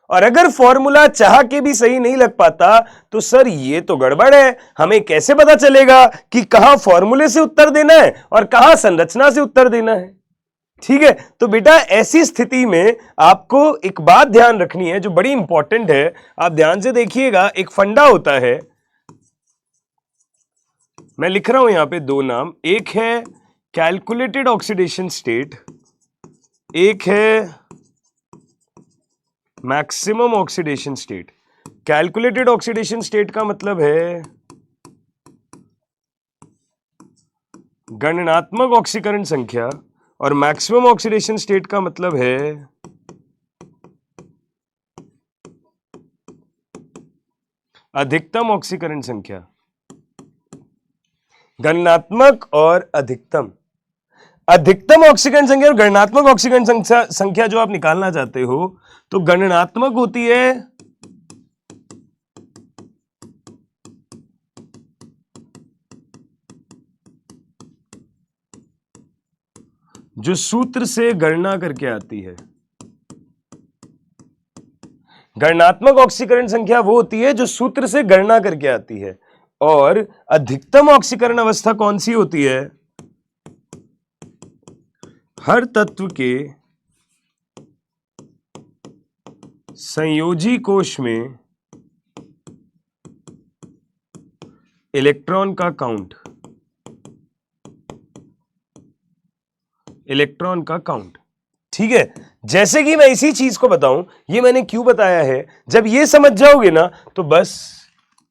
और अगर फॉर्मूला चाह के भी सही नहीं लग पाता तो सर ये तो गड़बड़ है, हमें कैसे पता चलेगा कि कहां फॉर्मूले से उत्तर देना है और कहां संरचना से उत्तर देना है। ठीक है, तो बेटा ऐसी स्थिति में आपको एक बात ध्यान रखनी है जो बड़ी इंपॉर्टेंट है, आप ध्यान से देखिएगा। एक फंडा होता है, मैं लिख रहा हूं यहां पे 2 नाम, एक है कैलकुलेटेड ऑक्सीडेशन स्टेट, एक है maximum oxidation state. Calculated oxidation state का मतलब है गणनात्मक ऑक्सीकरण संख्या, और मैक्सिमम ऑक्सीडेशन स्टेट का मतलब है अधिकतम ऑक्सीकरण संख्या। गणनात्मक और अधिकतम, अधिकतम ऑक्सीकरण संख्या और गणनात्मक ऑक्सीकरण संख्या जो आप निकालना चाहते हो, तो गणनात्मक होती है जो सूत्र से गणना करके आती है। गणनात्मक ऑक्सीकरण संख्या वो होती है जो सूत्र से गणना करके आती है, और अधिकतम ऑक्सीकरण अवस्था कौन सी होती है, हर तत्व के संयोजी कोश में इलेक्ट्रॉन का काउंट, इलेक्ट्रॉन का काउंट। ठीक है, जैसे कि मैं इसी चीज को बताऊं, ये मैंने क्यों बताया है, जब ये समझ जाओगे ना तो बस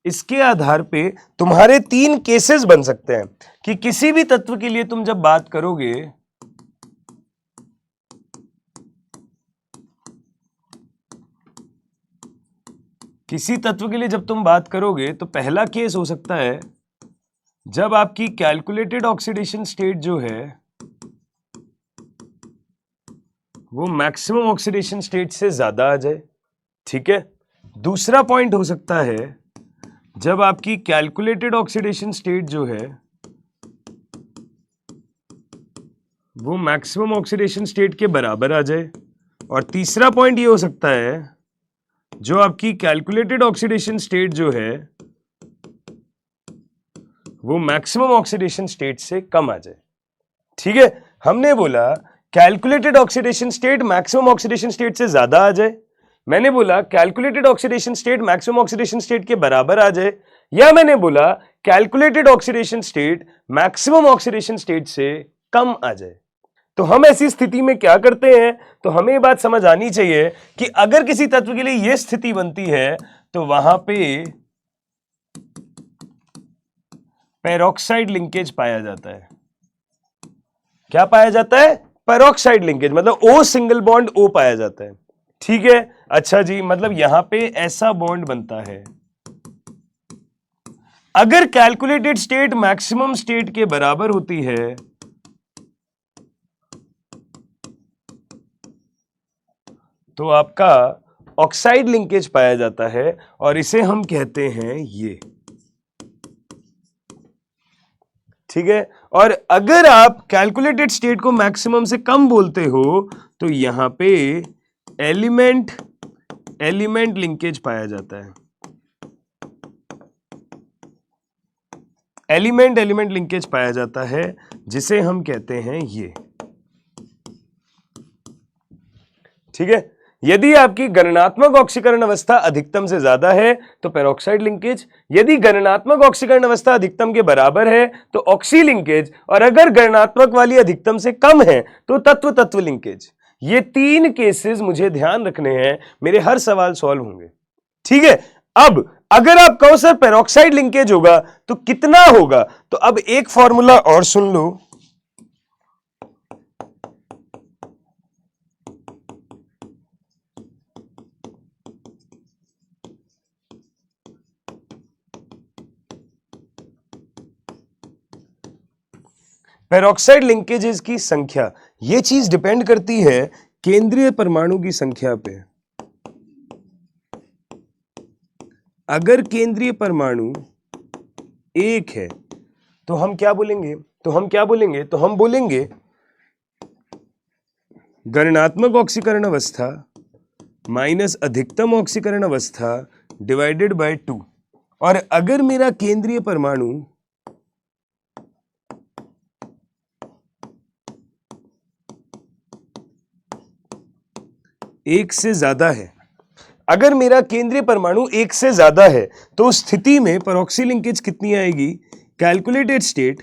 इसके आधार पे तुम्हारे 3 केसेस बन सकते हैं कि किसी भी तत्व के लिए तुम जब बात करोगे, किसी तत्व के लिए जब तुम बात करोगे तो पहला केस हो सकता है जब आपकी कैलकुलेटेड ऑक्सीडेशन स्टेट जो है वो मैक्सिमम ऑक्सीडेशन स्टेट से ज्यादा आ जाए। ठीक है, दूसरा पॉइंट हो सकता है जब आपकी कैलकुलेटेड ऑक्सीडेशन स्टेट जो है वो मैक्सिमम ऑक्सीडेशन स्टेट के बराबर आ जाए, और तीसरा पॉइंट ये हो सकता है जो आपकी कैलकुलेटेड ऑक्सीडेशन स्टेट जो है वो मैक्सिमम ऑक्सीडेशन स्टेट से कम आ जाए। ठीक है, हमने बोला calculated oxidation state maximum oxidation state से ज्यादा आ जाए, मैंने बोला calculated oxidation state maximum oxidation state के बराबर आ जाए, या मैंने बोला calculated oxidation state maximum oxidation state से कम आ जाए। तो हम ऐसी स्थिति में क्या करते हैं, तो हमें ये बात समझ आनी चाहिए कि अगर किसी तत्व के लिए यह स्थिति बनती है तो वहां पे पेरोक्साइड लिंकेज पाया जाता है। क्या पाया जाता है, पेरोक्साइड लिंकेज, मतलब O सिंगल बॉन्ड O पाया जाता है। ठीक है, अच्छा जी, मतलब यहां पे ऐसा बॉन्ड बनता है, अगर कैलकुलेटेड स्टेट मैक्सिमम स्टेट के बराबर होती है तो आपका ऑक्साइड लिंकेज पाया जाता है, और इसे हम कहते हैं ये। ठीक है, और अगर आप कैलकुलेटेड स्टेट को मैक्सिमम से कम बोलते हो तो यहां पे एलिमेंट लिंकेज पाया जाता है, एलिमेंट लिंकेज पाया जाता है, जिसे हम कहते हैं ये। ठीक है, यदि आपकी गणनात्मक ऑक्सीकरण अवस्था अधिकतम से ज्यादा है तो पेरोक्साइड लिंकेज, यदि गणनात्मक ऑक्सीकरण अवस्था अधिकतम के बराबर है तो ऑक्सी लिंकेज, और अगर गणनात्मक वाली अधिकतम से कम है तो तत्व तत्व लिंकेज। ये 3 केसेस मुझे ध्यान रखने हैं, मेरे हर सवाल सॉल्व होंगे। ठीक है, अब अगर आप कहो सर पेरोक्साइड लिंकेज होगा तो कितना होगा, तो अब एक फॉर्मूला और सुन लो। पेरोक्साइड लिंकेजेस की संख्या, यह चीज डिपेंड करती है केंद्रीय परमाणु की संख्या पे। अगर केंद्रीय परमाणु 1 है तो हम क्या बोलेंगे, तो हम बोलेंगे गणनात्मक ऑक्सीकरण अवस्था माइनस अधिकतम ऑक्सीकरण अवस्था डिवाइडेड बाय 2। और अगर मेरा केंद्रीय परमाणु 1 से ज्यादा है, अगर मेरा केंद्रीय परमाणु 1 से ज्यादा है तो उस स्थिति में पेरोक्सी लिंकेज कितनी आएगी, calculated state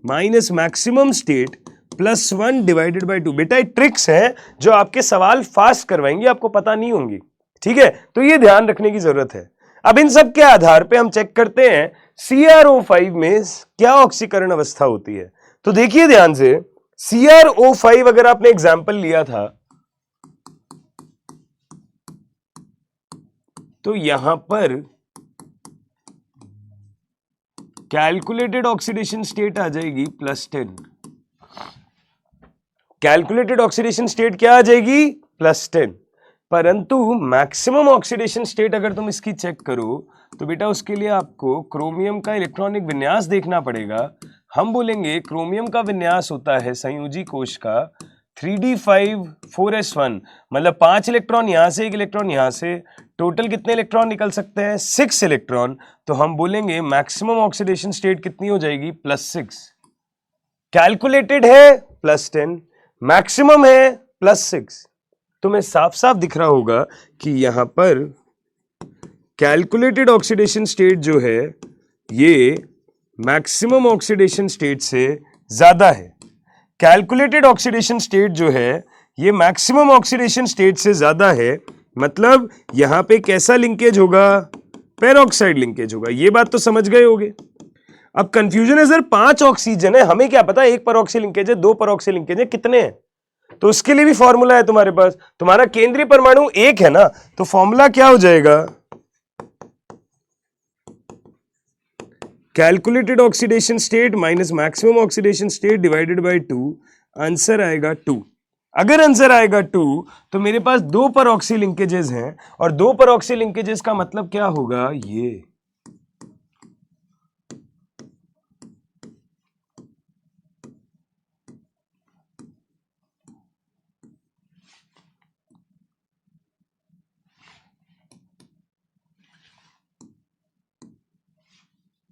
minus maximum state plus 1 divided by 2। बेटा ये ट्रिक्स हैं जो आपके सवाल फास्ट करवाएंगे, आपको पता नहीं होंगी। ठीक है, तो ये ध्यान रखने की जरूरत है। अब इन सब के आधार पे हम चेक करते हैं CrO5 में क्या ऑक्सीकरण अवस्था होती है। तो देखिए ध्यान से, CrO5 अगर आपने एग्जाम्पल लिया था तो यहां पर कैलकुलेटेड ऑक्सीडेशन स्टेट आ जाएगी +10। कैलकुलेटेड ऑक्सीडेशन स्टेट क्या आ जाएगी, +10। परंतु मैक्सिमम ऑक्सीडेशन स्टेट अगर तुम इसकी चेक करो तो बेटा उसके लिए आपको क्रोमियम का इलेक्ट्रॉनिक विन्यास देखना पड़ेगा। हम बोलेंगे क्रोमियम का विन्यास होता है संयोजी कोश का 3d5 4s1, मतलब 5 इलेक्ट्रॉन यहां से, 1 इलेक्ट्रॉन यहां से, टोटल कितने इलेक्ट्रॉन निकल सकते हैं, 6 इलेक्ट्रॉन। तो हम बोलेंगे मैक्सिमम ऑक्सीडेशन स्टेट कितनी हो जाएगी, +6। कैलकुलेटेड है +10, मैक्सिमम है +6। तुम्हें साफ साफ दिख रहा होगा कि यहां पर कैलकुलेटेड ऑक्सीडेशन स्टेट जो है ये मैक्सिमम ऑक्सीडेशन स्टेट से ज्यादा है। कैलकुलेटेड ऑक्सीडेशन स्टेट जो है ये मैक्सिमम ऑक्सीडेशन स्टेट से ज्यादा है, मतलब यहां पे कैसा लिंकेज होगा, पेरोक्साइड लिंकेज होगा। ये बात तो समझ गए होगे। अब कंफ्यूजन है सर 5 ऑक्सीजन है, हमें क्या पता 1 पेरोक्सी लिंकेज है, 2 पेरोक्सी लिंकेज है, कितने हैं। तो उसके लिए भी फॉर्मूला है तुम्हारे पास। तुम्हारा केंद्रीय परमाणु 1 है ना, तो फॉर्मूला क्या हो जाएगा, calculated oxidation state minus maximum oxidation state divided by 2। Answer आएगा 2। अगर आंसर आएगा 2 तो मेरे पास 2 पेरोक्सी लिंकेजेस हैं, और 2 पेरोक्सी लिंकेजेस का मतलब क्या होगा,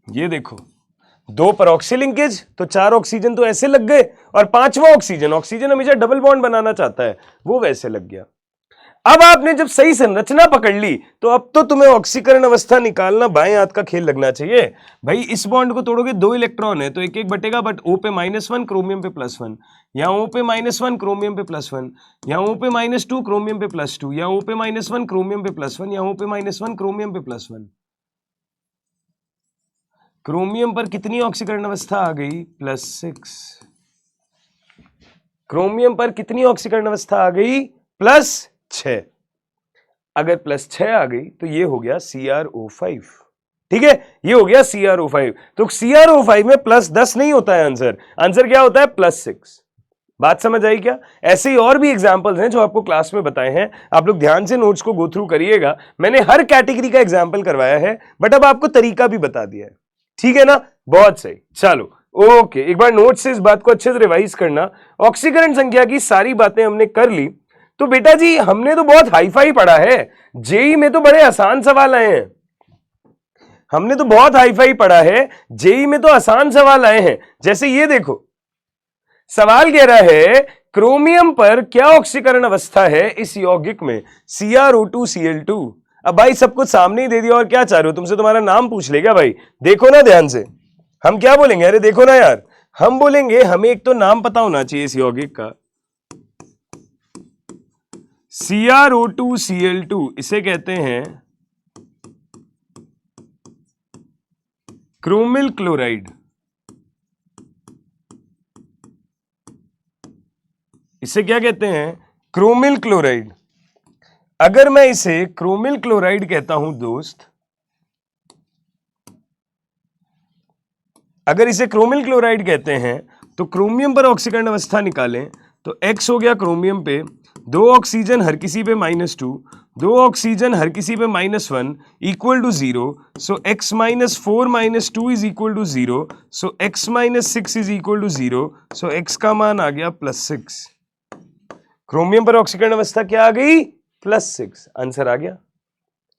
ये देखो 2 पेरोक्सी लिंकेज तो 4 ऑक्सीजन तो ऐसे लग गए, और 5वां ऑक्सीजन, ऑक्सीजन हमेशा डबल बॉन्ड बनाना चाहता है, वो वैसे लग गया। अब आपने जब सही संरचना पकड़ ली तो अब तो तुम्हें ऑक्सीकरण अवस्था निकालना बाएं हाथ का खेल लगना चाहिए। भाई इस बॉन्ड को तोड़ोगे 2 इलेक्ट्रॉन है तो 1-1 बटेगा, बट O पे -1 क्रोमियम पे +1, यहाँ O पे -1 क्रोमियम पे +1, यहाँ O पे -2 क्रोमियम पे +2, यहाँ O पे -1 क्रोमियम पे +1, यहाँ O पे -1 क्रोमियम पे +1। क्रोमियम पर कितनी ऑक्सीकरण अवस्था आ गई, +6। क्रोमियम पर कितनी ऑक्सीकरण अवस्था आ गई, +6। अगर +6 आ गई तो ये हो गया CrO5। ठीक है, ये हो गया CrO5। तो CrO5 में +10 नहीं होता है आंसर, आंसर क्या होता है, +6। बात समझ आई क्या। ऐसे ही और भी एग्जाम्पल्स हैं जो आपको क्लास में बताए हैं, आप लोग ध्यान से नोट्स को गो थ्रू करिएगा। मैंने हर कैटेगरी का एग्जाम्पल करवाया है, बट अब आपको तरीका भी बता दिया है। ठीक है ना, बहुत सही। चलो ओके, एक बार नोट से इस बात को अच्छे से रिवाइज करना। ऑक्सीकरण संख्या की सारी बातें हमने कर ली। तो बेटा जी हमने तो बहुत हाई फाई पढ़ा है, जेई में तो बड़े आसान सवाल आए हैं। हमने तो बहुत हाई फाई पढ़ा है, जेई में तो आसान सवाल आए हैं। जैसे ये देखो, सवाल कह रहा है क्रोमियम पर क्या ऑक्सीकरण अवस्था है इस यौगिक में? CrO2Cl2। अब भाई सब कुछ सामने ही दे दिया और क्या चाह रहे हो? तुमसे तुम्हारा नाम पूछ लेगा भाई। देखो ना ध्यान से, हम क्या बोलेंगे? अरे देखो ना यार, हम बोलेंगे हमें एक तो नाम पता होना चाहिए इस यौगिक का। CrO2Cl2 इसे कहते हैं क्रोमिल क्लोराइड। इसे क्या कहते हैं? Chromyl chloride. अगर मैं इसे क्रोमिल क्लोराइड कहता हूं दोस्त, अगर इसे क्रोमिल क्लोराइड कहते हैं तो क्रोमियम पर ऑक्सीकरण अवस्था निकालें तो X हो गया क्रोमियम पे, 2 ऑक्सीजन हर किसी पे -2, 2 ऑक्सीजन हर किसी पे -1 equal to 0। So X -4 -2 is equal to 0। So X -6 is equal to 0। So X का मान आ गया +6। क्रोमियम पर ऑक्सीकरण अवस्था क्या आ गई? +6। आंसर आ गया।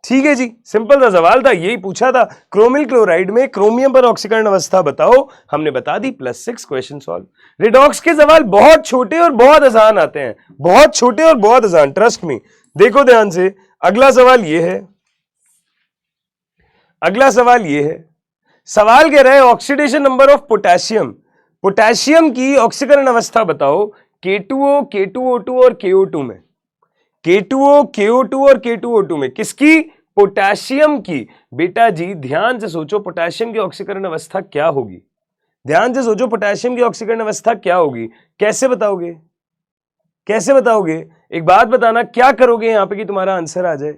ठीक है जी, सिंपल सा सवाल था, यही पूछा था। क्रोमिल क्लोराइड में क्रोमियम पर ऑक्सीकरण अवस्था बताओ, हमने बता दी, +6। Question solve. रिडॉक्स के सवाल बहुत छोटे और बहुत आसान आते हैं, बहुत छोटे और बहुत आसान, ट्रस्ट मी। देखो ध्यान से, अगला सवाल ये है, अगला सवाल ये है। सवाल कह रहा है oxidation number of potassium, potassium की ऑक्सीकरण अवस्था बताओ K2O, K2O2 और KO2 में। K2O, KO2 और K2O2 में किसकी? पोटेशियम की। बेटा जी ध्यान से सोचो, पोटेशियम की ऑक्सीकरण अवस्था क्या होगी? ध्यान से सोचो, पोटेशियम की ऑक्सीकरण अवस्था क्या होगी? कैसे बताओगे? कैसे बताओगे? एक बात बताना, क्या करोगे यहां पे कि तुम्हारा आंसर आ जाए?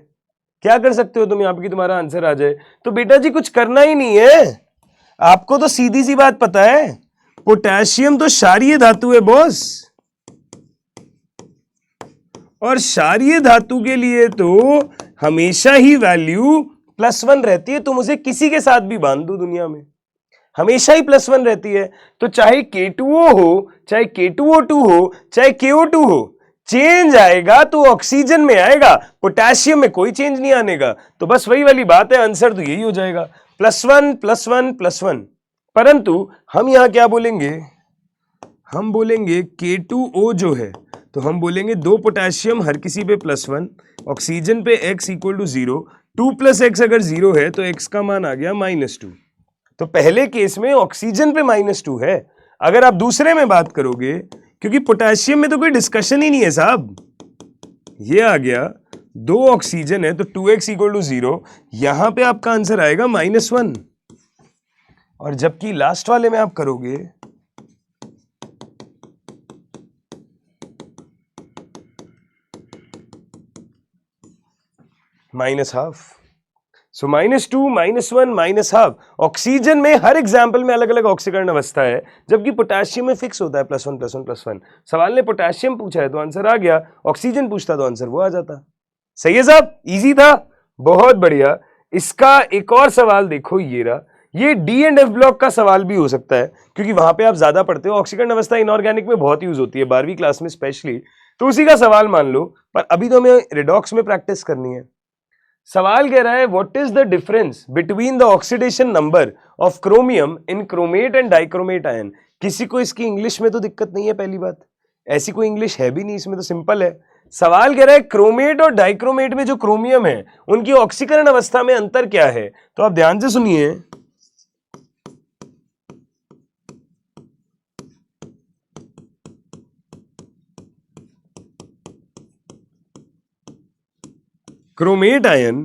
क्या कर सकते हो तुम यहां पे कि तुम्हारा आंसर आ जाए? तो बेटा जी कुछ करना ही नहीं है, आपको तो सीधी सी बात पता है, पोटेशियम तो क्षारीय धातु है बॉस, और क्षारीय धातु के लिए तो हमेशा ही वैल्यू +1 रहती है। तुम उसे किसी के साथ भी बांध दो दुनिया में, हमेशा ही +1 रहती है। तो चाहे K2O हो, चाहे K2O2 हो, चाहे KO2 हो, चेंज आएगा तो ऑक्सीजन में आएगा, पोटेशियम में कोई चेंज नहीं आने का। तो बस वही वाली बात है, आंसर तो यही हो जाएगा, +1 +1 +1। परंतु हम यहां क्या बोलेंगे? हम बोलेंगे K2O जो है, तो हम बोलेंगे 2 पोटेशियम हर किसी पे +1, ऑक्सीजन पे X इक्वल टू 0, 2 + X अगर 0 है तो X का मान आ गया -2। तो पहले केस में ऑक्सीजन पे -2 है। अगर आप दूसरे में बात करोगे, क्योंकि पोटेशियम में तो कोई डिस्कशन ही नहीं है साहब, ये आ गया 2 ऑक्सीजन है तो 2X इक्वल टू 0, यहां पे आपका आंसर आएगा -1। और जबकि लास्ट वाले में आप करोगे -½ सो -2 -1 -½ ऑक्सीजन में हर एग्जाम्पल में अलग अलग ऑक्सीकरण अवस्था है, जबकि पोटेशियम में फिक्स होता है +1 +1 +1। सवाल ने पोटेशियम पूछा है तो आंसर आ गया, ऑक्सीजन पूछता तो आंसर वो आ जाता। सही है साहब, इजी था, बहुत बढ़िया। इसका एक और सवाल देखो, ये रहा, ये डी एंड एफ ब्लॉक का सवाल भी हो सकता है, क्योंकि वहां पे आप ज्यादा पढ़ते हो। ऑक्सीकरण अवस्था इनऑर्गेनिक में बहुत यूज होती है, 12वीं क्लास में स्पेशली, तो उसी का सवाल मान लो, पर अभी तो हमें रिडॉक्स में प्रैक्टिस करनी है। सवाल कह रहा है what is the difference between the oxidation number of chromium in chromate and dichromate ion. किसी को इसकी इंग्लिश में तो दिक्कत नहीं है, पहली बात, ऐसी कोई इंग्लिश है भी नहीं, इसमें तो सिंपल है। सवाल कह रहा है क्रोमेट और डाइक्रोमेट में जो क्रोमियम है उनकी ऑक्सीकरण अवस्था में अंतर क्या है? तो आप ध्यान से सुनिए, क्रोमेट आयन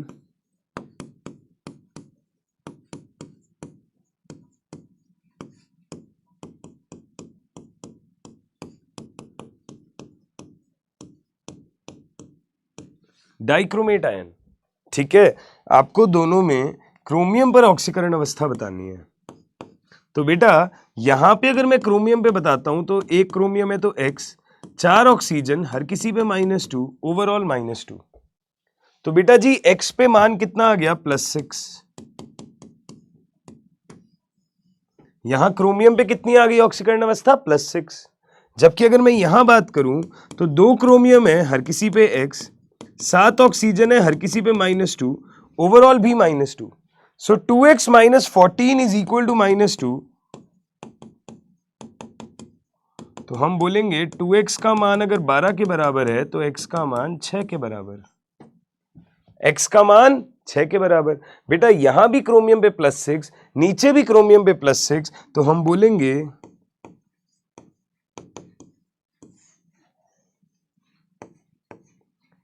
डाइक्रोमेट आयन, ठीक है, आपको दोनों में क्रोमियम पर ऑक्सीकरण अवस्था बतानी है। तो बेटा यहां पे अगर मैं क्रोमियम पे बताता हूं तो एक क्रोमियम है तो X, 4 ऑक्सीजन हर किसी पे -2, ओवरऑल -2। तो बेटा जी X पे मान कितना आ गया? +6। यहां क्रोमियम पे कितनी आ गई ऑक्सीकरण अवस्था? +6। जबकि अगर मैं यहां बात करूं तो 2 क्रोमियम है हर किसी पे X, 7 ऑक्सीजन है हर किसी पे -2, ओवरऑल भी -2। सो 2X - 14 इज इक्वल टू -2, तो हम बोलेंगे 2x का मान अगर 12 के बराबर है तो x का मान 6 के बराबर, x का मान 6 के बराबर। बेटा यहां भी क्रोमियम पे +6, नीचे भी क्रोमियम पे +6, तो हम बोलेंगे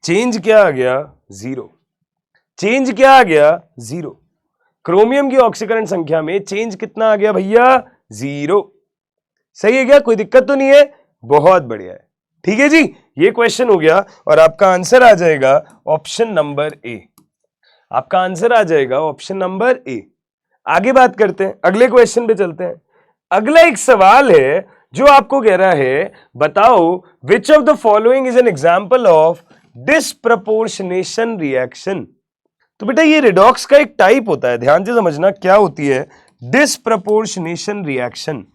चेंज क्या आ गया? 0। चेंज क्या आ गया? 0। क्रोमियम की ऑक्सीकरण संख्या में चेंज कितना आ गया भैया? 0। सही है क्या? कोई दिक्कत तो नहीं है? बहुत बढ़िया है। ठीक है जी, ये क्वेश्चन हो गया और आपका आंसर आ जाएगा ऑप्शन नंबर ए। आपका आंसर आ जाएगा ऑप्शन नंबर ए। आगे बात करते हैं, अगले क्वेश्चन पे चलते हैं। अगला एक सवाल है जो आपको कह रहा है बताओ which of the following is an example of disproportionation reaction. तो बेटा ये रिडॉक्स का एक टाइप होता है, ध्यान से समझना क्या होती है डिस्प्रपोर्शनेशन रिएक्शन।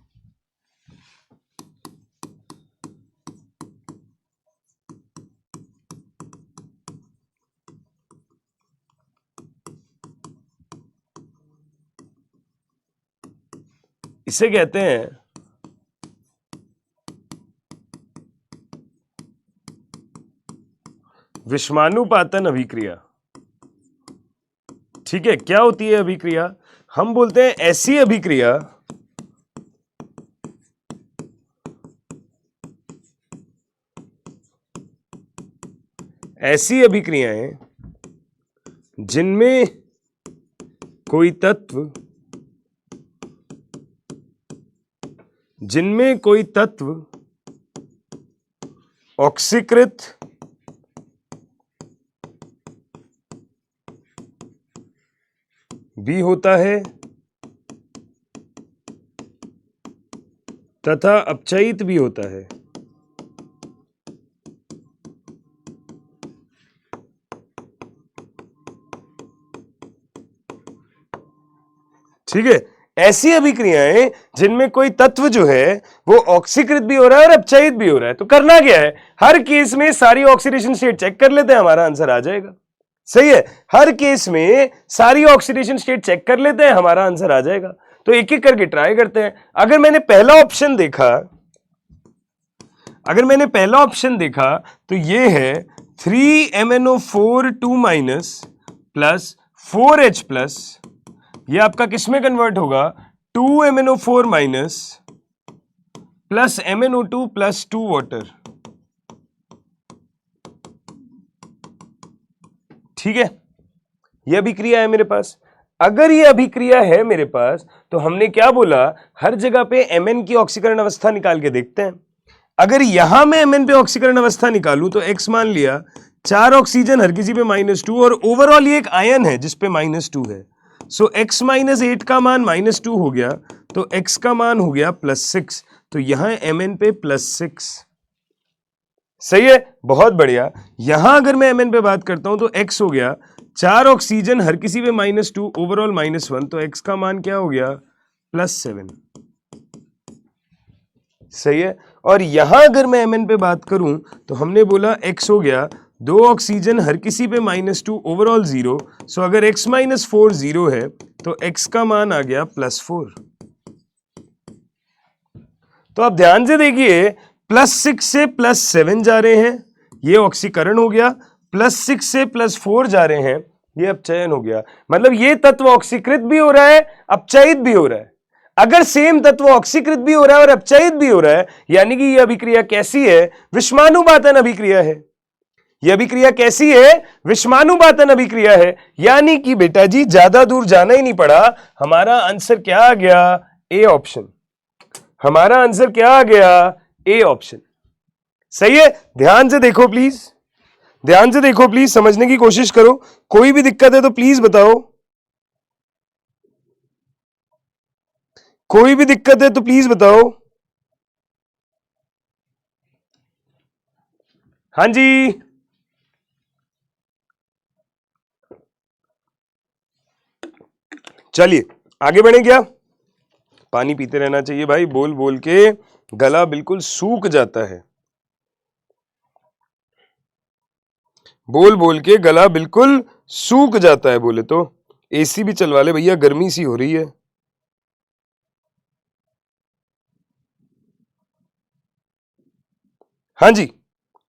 इसे कहते हैं विषमानुपातन अभिक्रिया। ठीक है, क्या होती है अभिक्रिया? हम बोलते हैं ऐसी अभिक्रिया ऐसी अभिक्रियाएं जिनमें कोई तत्व ऑक्सीकृत भी होता है तथा अपचयित भी होता है। ठीक है, ऐसी अभिक्रियाएं जिनमें कोई तत्व जो है वो ऑक्सीकृत भी हो रहा है और अपचयित भी हो रहा है। तो करना क्या है, हर केस में सारी ऑक्सीडेशन स्टेट चेक कर लेते हैं, हमारा आंसर आ जाएगा। सही है, हर केस में सारी ऑक्सीडेशन स्टेट चेक कर लेते हैं, हमारा आंसर आ जाएगा। तो एक एक करके ट्राई करते हैं। अगर मैंने पहला ऑप्शन देखा तो ये है 3MnO4 2- प्लस 4H+, ये आपका किसमें कन्वर्ट होगा? 2MnO4- plus MnO2 plus 2 water. ठीक है, यह अभिक्रिया है मेरे पास। अगर यह अभिक्रिया है मेरे पास तो हमने क्या बोला, हर जगह पे Mn की ऑक्सीकरण अवस्था निकाल के देखते हैं। अगर यहां मैं Mn पे ऑक्सीकरण अवस्था निकालूं तो X मान लिया 4 ऑक्सीजन हर किसी पे -2 और ओवरऑल ये एक आयन है जिसपे -2 है। सो X - 8 का मान -2 हो गया तो X का मान हो गया +6। तो यहां Mn पे +6। सही है, बहुत बढ़िया। यहां अगर मैं Mn पे बात करता हूं तो X हो गया 4 ऑक्सीजन हर किसी पे -2 ओवरऑल -1, तो X का मान क्या हो गया? +7। सही है, और यहां अगर मैं Mn पे बात करूं तो हमने बोला X हो गया 2 ऑक्सीजन हर किसी पे -2 ओवरऑल 0। सो अगर X - 4 0 है तो X का मान आ गया +4। तो आप ध्यान से देखिए, +6 से +7 जा रहे हैं, ये ऑक्सीकरण हो गया। +6 से +4 जा रहे हैं, ये अपचयन हो गया। मतलब ये तत्व ऑक्सीकृत भी हो रहा है, अपचयित भी हो रहा है। अगर सेम तत्व ऑक्सीकृत भी हो रहा है और अपचयित भी हो रहा है, यानी कि यह अभिक्रिया कैसी है? विषमानुपातन अभिक्रिया है। यह अभिक्रिया कैसी है? विषमानुपातन अभिक्रिया है। यानी कि बेटा जी ज्यादा दूर जाना ही नहीं पड़ा, हमारा आंसर क्या आ गया? A option. हमारा आंसर क्या आ गया? A option. सही है, ध्यान से देखो प्लीज, ध्यान से देखो प्लीज, समझने की कोशिश करो। कोई भी दिक्कत है तो प्लीज बताओ, कोई भी दिक्कत है तो प्लीज बताओ। हाँ जी, चलिए आगे बढ़े क्या? पानी पीते रहना चाहिए भाई, बोल बोल के गला बिल्कुल सूख जाता है, बोल बोल के गला बिल्कुल सूख जाता है। बोले तो एसी भी चलवा ले भैया, गर्मी सी हो रही है। हाँ जी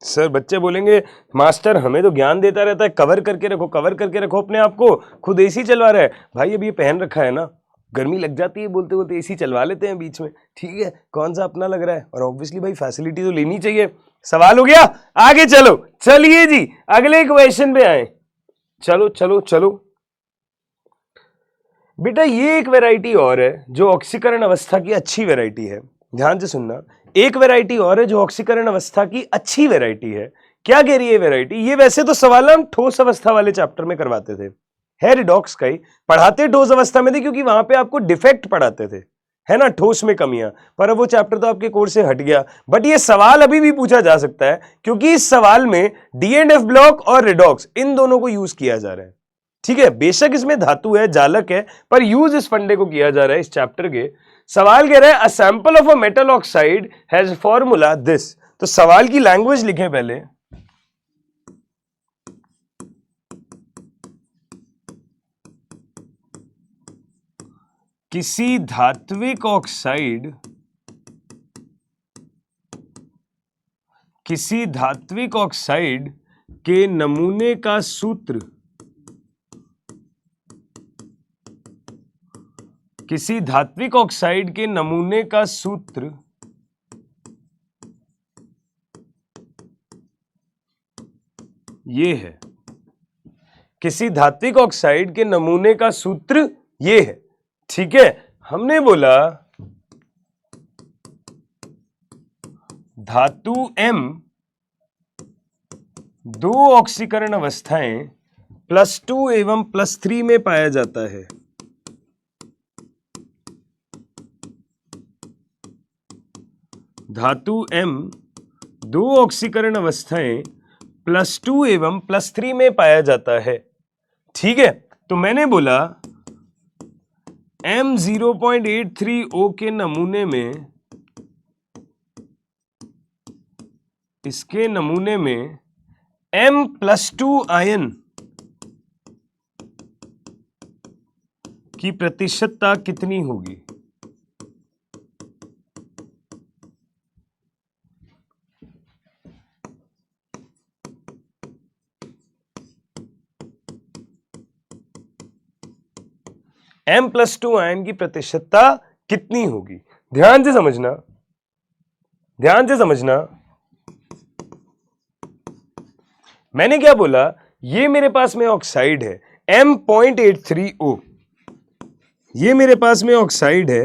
सर, बच्चे बोलेंगे मास्टर हमें तो ज्ञान देता रहता है, कवर करके रखो, कवर करके रखो अपने आप को, खुद एसी चलवा रहा है। भाई अब ये पहन रखा है ना, गर्मी लग जाती है बोलते बोलते, एसी चलवा लेते हैं बीच में, ठीक है, कौन सा अपना लग रहा है। और ऑब्वियसली भाई फैसिलिटी तो लेनी चाहिए। सवाल हो गया, आगे चलो, चलिए जी अगले क्वेश्चन पे आए। चलो चलो चलो बेटा, ये एक वैरायटी और है जो ऑक्सीकरण अवस्था की अच्छी वैरायटी है, ध्यान से सुनना। एक वैरायटी और है जो ऑक्सीकरण अवस्था की अच्छी वैरायटी है। क्या कह रही है वैरायटी? ये वैसे तो सवाल हम ठोस अवस्था वाले चैप्टर में करवाते थे, है रिडॉक्स का ही पढ़ाते ठोस अवस्था में थे, क्योंकि वहां पे आपको डिफेक्ट पढ़ाते थे, है ना, ठोस में कमियां। पर अब वो चैप्टर तो आपके कोर्स से हट गया, बट ये सवाल अभी भी पूछा जा सकता है, क्योंकि इस सवाल में डी एंड एफ ब्लॉक और रिडॉक्स इन दोनों को यूज किया जा रहा है। ठीक है, बेशक इसमें धातु है, जालक है, पर यूज इस फंडे को किया जा रहा है इस चैप्टर के। सवाल कह रहा है a sample of a metal oxide has formula this. तो सवाल की लैंग्वेज लिखें पहले। किसी धात्विक ऑक्साइड के नमूने का सूत्र, किसी धात्विक ऑक्साइड के नमूने का सूत्र ये है। किसी धात्विक ऑक्साइड के नमूने का सूत्र ये है। ठीक है, हमने बोला धातु M दो ऑक्सीकरण अवस्थाएं +2 एवं +3 में पाया जाता है। धातु M दो ऑक्सीकरण अवस्थाएं +2 एवं +3 में पाया जाता है। ठीक है, तो मैंने बोला M 0.83O के नमूने में, इसके नमूने में M+2 आयन की प्रतिशतता कितनी होगी? M+2 आयन की प्रतिशतता कितनी होगी? ध्यान से समझना, ध्यान से समझना। मैंने क्या बोला, ये मेरे पास में ऑक्साइड है M.83O, ये मेरे पास में ऑक्साइड है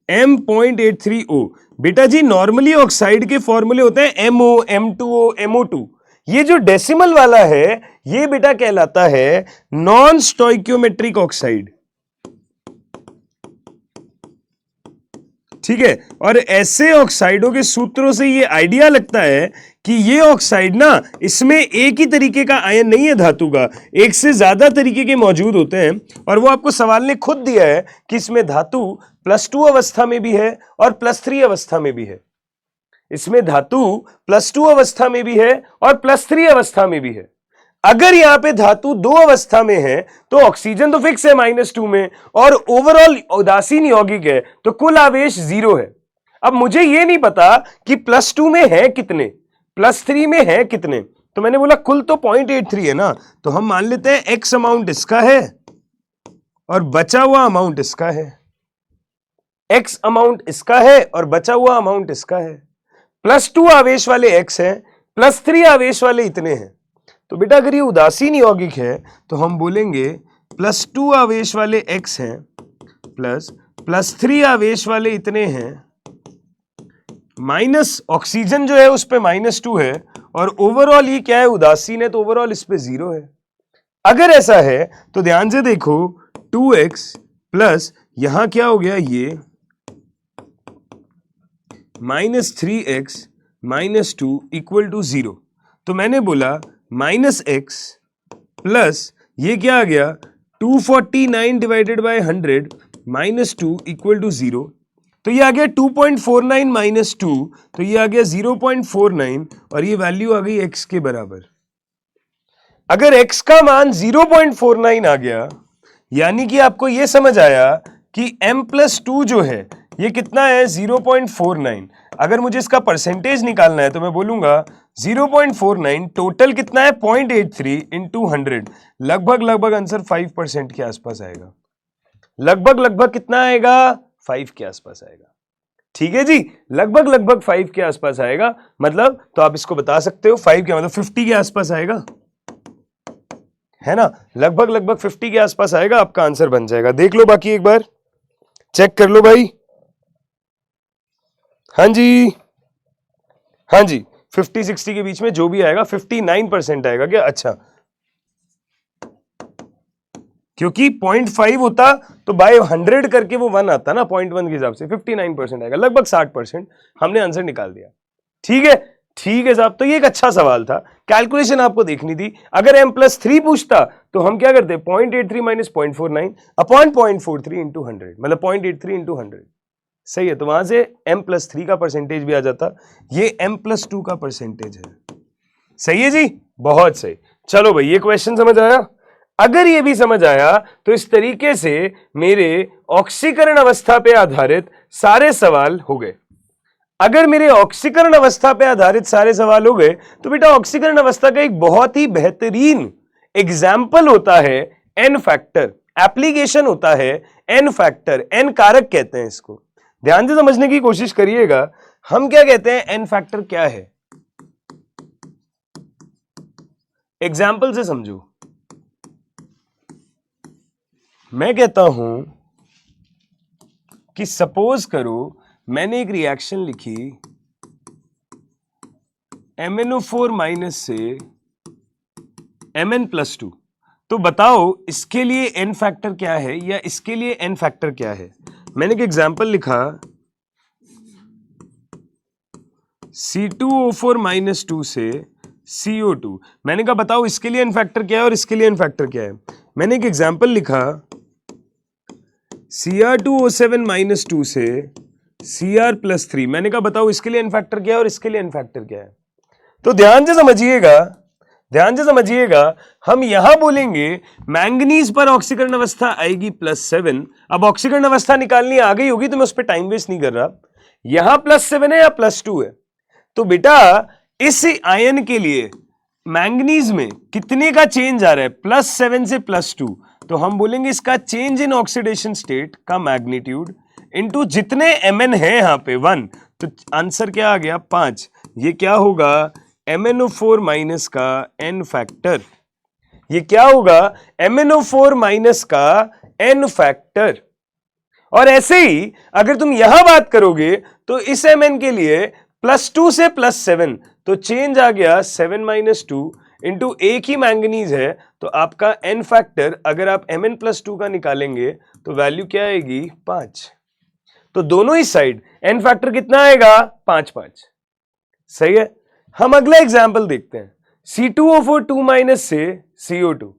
M.83O। बेटा जी नॉर्मली ऑक्साइड के फॉर्मूले होते हैं MO, M2O, MO2। ये जो डेसिमल वाला है ये बेटा कहलाता है नॉन स्टोइकियोमेट्रिक ऑक्साइड। ठीक है, और ऐसे ऑक्साइडों के सूत्रों से ये आइडिया लगता है कि ये ऑक्साइड ना, इसमें एक ही तरीके का आयन नहीं है धातु का, एक से ज्यादा तरीके के मौजूद होते हैं। और वो आपको सवाल ने खुद दिया है कि इसमें धातु +2 अवस्था में भी है और +3 अवस्था में भी है। इसमें धातु +2 अवस्था में भी है और +3 अवस्था में भी है। अगर यहां पे धातु 2 अवस्था में है तो ऑक्सीजन तो फिक्स है -2 में, और ओवरऑल उदासीन यौगिक है, तो कुल आवेश 0 है। अब मुझे ये नहीं पता कि +2 में है कितने, +3 में है कितने, तो मैंने बोला कुल तो 0.83 है ना, तो हम मान लेते हैं x अमाउंट इसका है और बचा हुआ अमाउंट इसका है। x अमाउंट इसका है और बचा हुआ अमाउंट इसका है। +2 आवेश वाले x हैं, +3 आवेश वाले इतने हैं। तो बेटा अगर ये उदासीन यौगिक है तो हम बोलेंगे +2 आवेश वाले x हैं प्लस +3 आवेश वाले इतने हैं, माइनस ऑक्सीजन जो है उस पे -2 है, और ओवरऑल ये क्या है, उदासीन है, तो ओवरऑल इस पे 0 है। अगर ऐसा है तो ध्यान से देखो 2x प्लस यहां क्या हो गया, ये -3x -2 = 0। तो मैंने बोला -x प्लस ये क्या आ गया 249 डिवाइडेड बाय 100 -2 = 0। तो ये आ गया 2.49 -2, तो ये आ गया 0.49, और ये वैल्यू आ गई x के बराबर। अगर x का मान 0.49 आ गया, यानी कि आपको ये समझ आया कि m+2 जो है ये कितना है 0.49। अगर मुझे इसका परसेंटेज निकालना है तो मैं बोलूंगा 0.49 टोटल कितना है 0.83 इंटू 100, लगभग आंसर 5% के आसपास आएगा। लगभग कितना आएगा 5 के आसपास आएगा। ठीक है जी, लगभग 5 के आसपास आएगा। मतलब तो आप इसको बता सकते हो 5 के मतलब 50 के आसपास आएगा, है ना। लगभग 50 के आसपास आएगा, आपका आंसर बन जाएगा। देख लो बाकी एक बार चेक कर लो भाई। हाँ जी 50-60 के बीच में जो भी आएगा 59% आएगा क्या? अच्छा, क्योंकि 0.5 होता तो बाय 100 करके वो 1 आता ना, 0.1 के हिसाब से 59% आएगा, लगभग 60%। हमने आंसर निकाल दिया। ठीक है साहब। तो ये एक अच्छा सवाल था, कैलकुलेशन आपको देखनी थी। अगर m+3 पूछता तो हम क्या करते 0.83 माइनस 0.49 अपॉन 0.43 इंटू 100, मतलब 0.83 इंटू 100। सही है, तो वहां से m+3 का परसेंटेज भी आ जाता। ये m+2 का परसेंटेज है। सही है जी, बहुत सही। चलो भाई, ये क्वेश्चन समझ आया। अगर ये भी समझ आया तो इस तरीके से मेरे ऑक्सीकरण अवस्था पे आधारित सारे सवाल हो गए। अगर मेरे ऑक्सीकरण अवस्था पे आधारित सारे सवाल हो गए तो बेटा ऑक्सीकरण अवस्था का एक बहुत ही बेहतरीन एग्जाम्पल होता है एन फैक्टर, एप्लीकेशन होता है एन फैक्टर, एन कारक कहते हैं इसको। ध्यान से समझने की कोशिश करिएगा। हम क्या कहते हैं, एन फैक्टर क्या है, एग्जाम्पल से समझो। मैं कहता हूं कि सपोज करो मैंने एक रिएक्शन लिखी MnO4 माइनस से Mn+2, तो बताओ इसके लिए एन फैक्टर क्या है या इसके लिए एन फैक्टर क्या है। मैंने एक एग्जाम्पल लिखा C2O4 माइनस 2 से CO2, मैंने कहा बताओ इसके लिए एन फैक्टर क्या है और इसके लिए एन फैक्टर क्या है। मैंने एक एग्जाम्पल लिखा Cr2O7 माइनस 2 से Cr+3, मैंने कहा बताओ इसके लिए एन फैक्टर क्या है और इसके लिए एन फैक्टर क्या है। तो ध्यान से समझिएगा, हम यहां बोलेंगे मैंगनीज पर ऑक्सीकरण अवस्था आएगी +7। अब ऑक्सीकरण अवस्था निकालनी आ गई होगी तो मैं उस पर टाइम वेस्ट नहीं कर रहा। यहां +7 है या +2 है, तो बेटा इस आयन के लिए मैंगनीज में कितने का चेंज आ रहा है, +7 से +2, तो हम बोलेंगे इसका चेंज इन ऑक्सीडेशन स्टेट का मैग्नीट्यूड इनटू जितने Mn है यहां पे 1, तो आंसर क्या आ गया 5। ये क्या होगा MnO4 माइनस का एन फैक्टर। ये क्या होगा MnO4 माइनस का एन फैक्टर। और ऐसे ही अगर तुम यहां बात करोगे तो इस Mn के लिए +2 से +7, तो चेंज आ गया 7 - 2 इंटू एक ही मैंगनीज है, तो आपका एन फैक्टर अगर आप Mn+2 का निकालेंगे तो वैल्यू क्या आएगी 5। तो दोनों ही साइड एन फैक्टर कितना आएगा 5। सही है। हम अगला एग्जाम्पल देखते हैं C2O4 2- से CO2।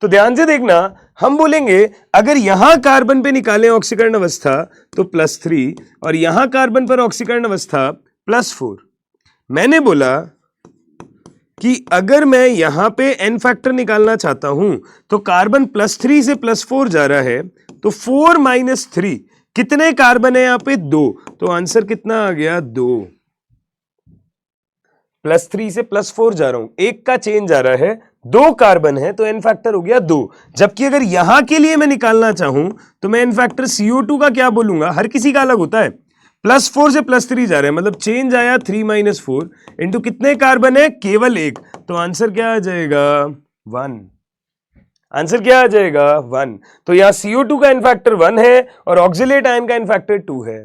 तो ध्यान से देखना, हम बोलेंगे अगर यहां कार्बन पे निकालें ऑक्सीकरण अवस्था तो +3 और यहां कार्बन पर ऑक्सीकरण अवस्था +4। मैंने बोला कि अगर मैं यहां पे एन फैक्टर निकालना चाहता हूं तो कार्बन +3 से +4 जा रहा है, तो 4 - 3 कितने कार्बन है यहां पे 2, तो आंसर कितना आ गया 2। +3 से +4 जा रहा हूं, एक का चेंज आ रहा है, 2 कार्बन है तो एन फैक्टर हो गया 2। जबकि अगर यहां के लिए मैं निकालना चाहूं तो मैं एन फैक्टर CO2 का क्या बोलूंगा, हर किसी का अलग होता है। +4 से +3 जा रहे हैं, मतलब चेंज आया 3 - 4 इंटू कितने कार्बन है, केवल एक, तो आंसर क्या आ जाएगा 1। आंसर क्या आ जाएगा 1। तो यहां CO2 का एन फैक्टर 1 है और ऑक्सिलेट आयन का एन फैक्टर 2 है।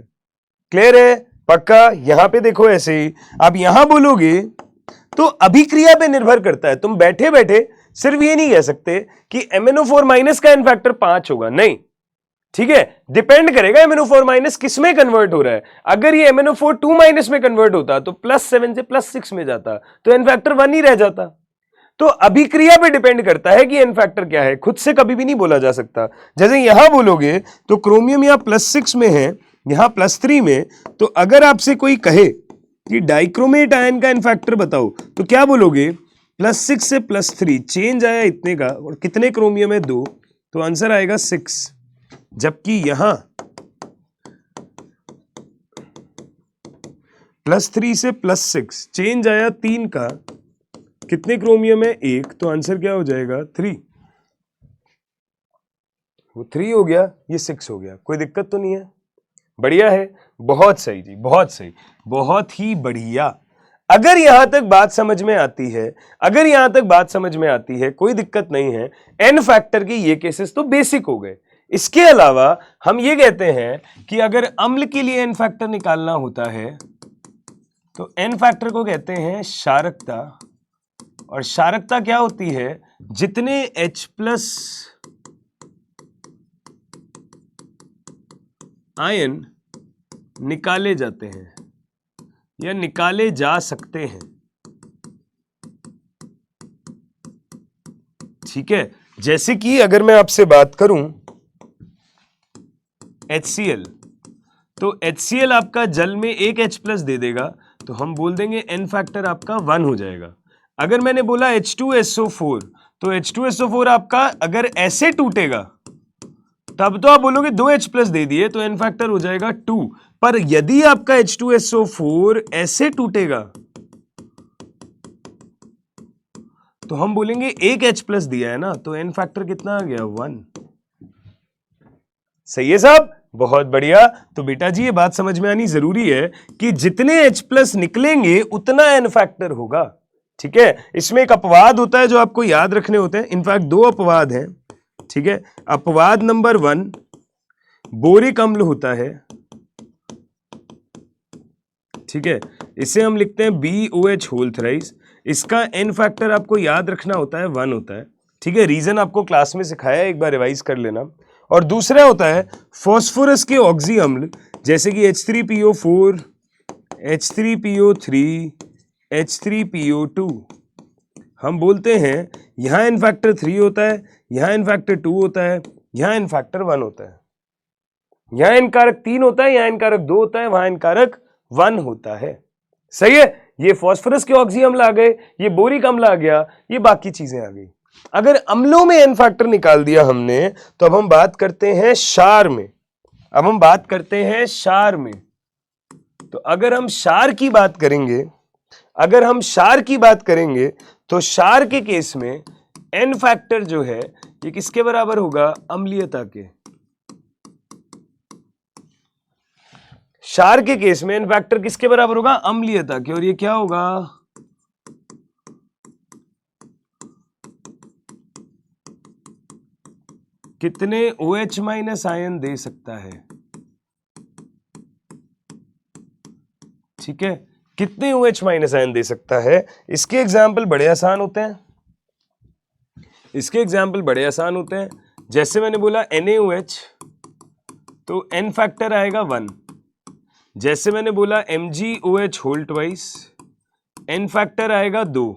क्लियर है, पक्का। यहां पे देखो ऐसे ही आप यहां बोलोगे तो अभिक्रिया पे निर्भर करता है। तुम बैठे बैठे सिर्फ ये नहीं कह सकते कि MnO4 माइनस का एन फैक्टर 5 होगा, नहीं, ठीक है, डिपेंड करेगा MnO4 माइनस किस में कन्वर्ट हो रहा है। अगर ये MnO4 2- में कन्वर्ट होता तो +7 से +6 में जाता, तो एन फैक्टर 1 ही रह जाता। तो अभिक्रिया पे डिपेंड करता है कि एन फैक्टर क्या है, खुद से कभी भी नहीं बोला जा सकता। जैसे यहां बोलोगे तो क्रोमियम यहां +6 में है, यहां +3 में, तो अगर आपसे कोई कहे कि डाइक्रोमेट आयन का एन फैक्टर बताओ तो क्या बोलोगे, +6 से +3 चेंज आया इतने का और कितने क्रोमियम है 2, तो आंसर आएगा 6। जबकि यहां +3 से +6, चेंज आया 3 का, कितने क्रोमियम है 1, तो आंसर क्या हो जाएगा 3। वो 3 हो गया, ये 6 हो गया, कोई दिक्कत तो नहीं है, बढ़िया है, बहुत सही जी, बहुत सही, बहुत ही बढ़िया। अगर यहां तक बात समझ में आती है, अगर यहां तक बात समझ में आती है, कोई दिक्कत नहीं है। एन फैक्टर के ये केसेस तो बेसिक हो गए। इसके अलावा हम ये कहते हैं कि अगर अम्ल के लिए एन फैक्टर निकालना होता है तो एन फैक्टर को कहते हैं क्षारकता, और क्षारकता क्या होती है, जितने H+ आयन निकाले जाते हैं या निकाले जा सकते हैं, ठीक है। जैसे कि अगर मैं आपसे बात करूं HCl, तो HCl आपका जल में एक H+ दे देगा, तो हम बोल देंगे एन फैक्टर आपका 1 हो जाएगा। अगर मैंने बोला H2SO4, तो H2SO4 आपका अगर ऐसे टूटेगा तब तो आप बोलोगे 2 H+ दे दिए, तो एन फैक्टर हो जाएगा 2। पर यदि आपका H2SO4 ऐसे टूटेगा तो हम बोलेंगे एक H+ दिया है ना, तो एन फैक्टर कितना आ गया 1। सही है साहब, बहुत बढ़िया। तो बेटा जी ये बात समझ में आनी जरूरी है कि जितने H+ निकलेंगे उतना एन फैक्टर होगा, ठीक है। इसमें एक अपवाद होता है जो आपको याद रखने होते हैं, इनफैक्ट 2 अपवाद हैं, ठीक है। अपवाद नंबर 1 बोरिक अम्ल होता है, ठीक है, इसे हम लिखते हैं BOH होल थ्राइस। इसका एन फैक्टर आपको याद रखना होता है 1 होता है, ठीक है। रीजन आपको क्लास में सिखाया है, एक बार रिवाइज कर लेना। और दूसरा होता है फास्फोरस के ऑक्सी अम्ल, जैसे कि H3PO4, H3PO3, H3PO2। हम बोलते हैं यहां एन फैक्टर 3 होता है, यहां एन फैक्टर 2 होता है, यहां एन फैक्टर 1 होता है, यहां एन कारक 3 होता है, यहां एन कारक 2 होता है, वहां एन कारक 1 होता है। सही है, ये फास्फोरस के ऑक्सी अम्ल आ गए, ये बोरिक अम्ल आ गया, ये बाकी चीजें आ गई। अगर अम्लों में एन फैक्टर निकाल दिया हमने, तो अब हम बात करते हैं क्षार में। अब हम बात करते हैं क्षार में। तो अगर हम क्षार की बात करेंगे, अगर हम क्षार की बात करेंगे तो क्षार के केस में एन फैक्टर जो है ये किसके बराबर होगा, अम्लीयता के। क्षार के केस में एन फैक्टर किसके बराबर होगा, अम्लीयता के। और ये क्या होगा, कितने OH- आयन दे सकता है, ठीक है, कितने OH- आयन दे सकता है। इसके एग्जाम्पल बड़े आसान होते हैं, इसके एग्जाम्पल बड़े आसान होते हैं। जैसे मैंने बोला NaOH, तो एन फैक्टर आएगा 1। जैसे मैंने बोला MgOH whole twice, n factor आएगा 2।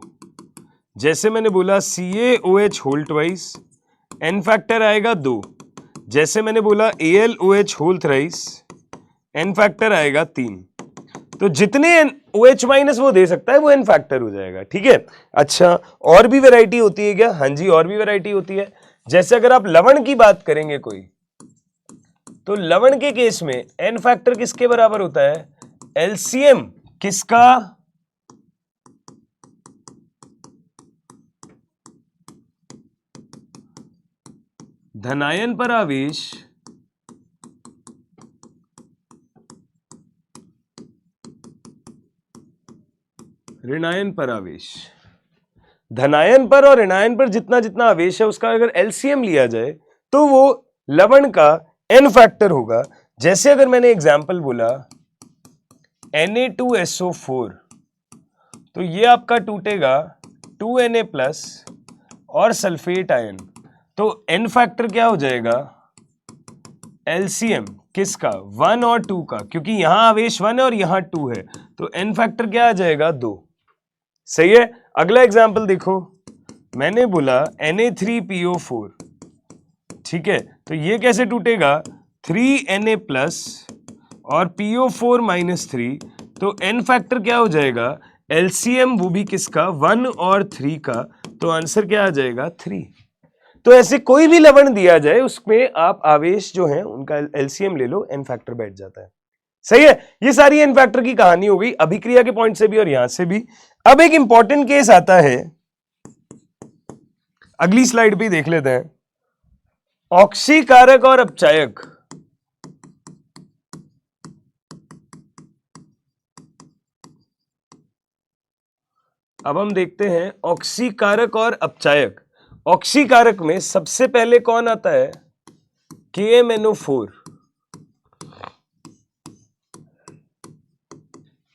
जैसे मैंने बोला CaOH whole twice, n factor आएगा 2। जैसे मैंने बोला AlOH whole thrice, n factor आएगा 3। तो जितने OH- वो दे सकता है वो एन फैक्टर हो जाएगा, ठीक है। अच्छा, और भी वैरायटी होती है क्या, हाँ जी और भी वैरायटी होती है। जैसे अगर आप लवण की बात करेंगे कोई, तो लवण के केस में एन फैक्टर किसके बराबर होता है, LCM किसका, धनायन पर आवेश ऋणायन पर आवेश। धनायन पर और ऋणायन पर जितना जितना आवेश है उसका अगर LCM लिया जाए तो वो लवण का एन फैक्टर होगा। जैसे अगर मैंने एग्जाम्पल बोला Na2SO4, तो ये आपका टूटेगा 2Na+ और सल्फेट आयन, तो एन फैक्टर क्या हो जाएगा, LCM किसका, 1 और 2 का, क्योंकि यहां आवेश 1 है और यहां 2 है, तो एन फैक्टर क्या आ जाएगा 2। सही है। अगला एग्जाम्पल देखो, मैंने बोला Na3PO4, ठीक है, तो ये कैसे टूटेगा, 3Na+ और PO4-3, तो एन फैक्टर क्या हो जाएगा, LCM वो भी किसका, 1 और 3 का, तो आंसर क्या आ जाएगा 3। तो ऐसे कोई भी लवण दिया जाए उसमें आप आवेश जो है उनका LCM ले लो, एन फैक्टर बैठ जाता है। सही है, ये सारी एन फैक्टर की कहानी हो गई अभिक्रिया के पॉइंट से भी और यहां से भी। अब एक इंपॉर्टेंट केस आता है, अगली स्लाइड पे देख लेते हैं, ऑक्सीकारक और अपचायक। अब हम देखते हैं ऑक्सीकारक और अपचायक। ऑक्सीकारक में सबसे पहले कौन आता है, KMnO4।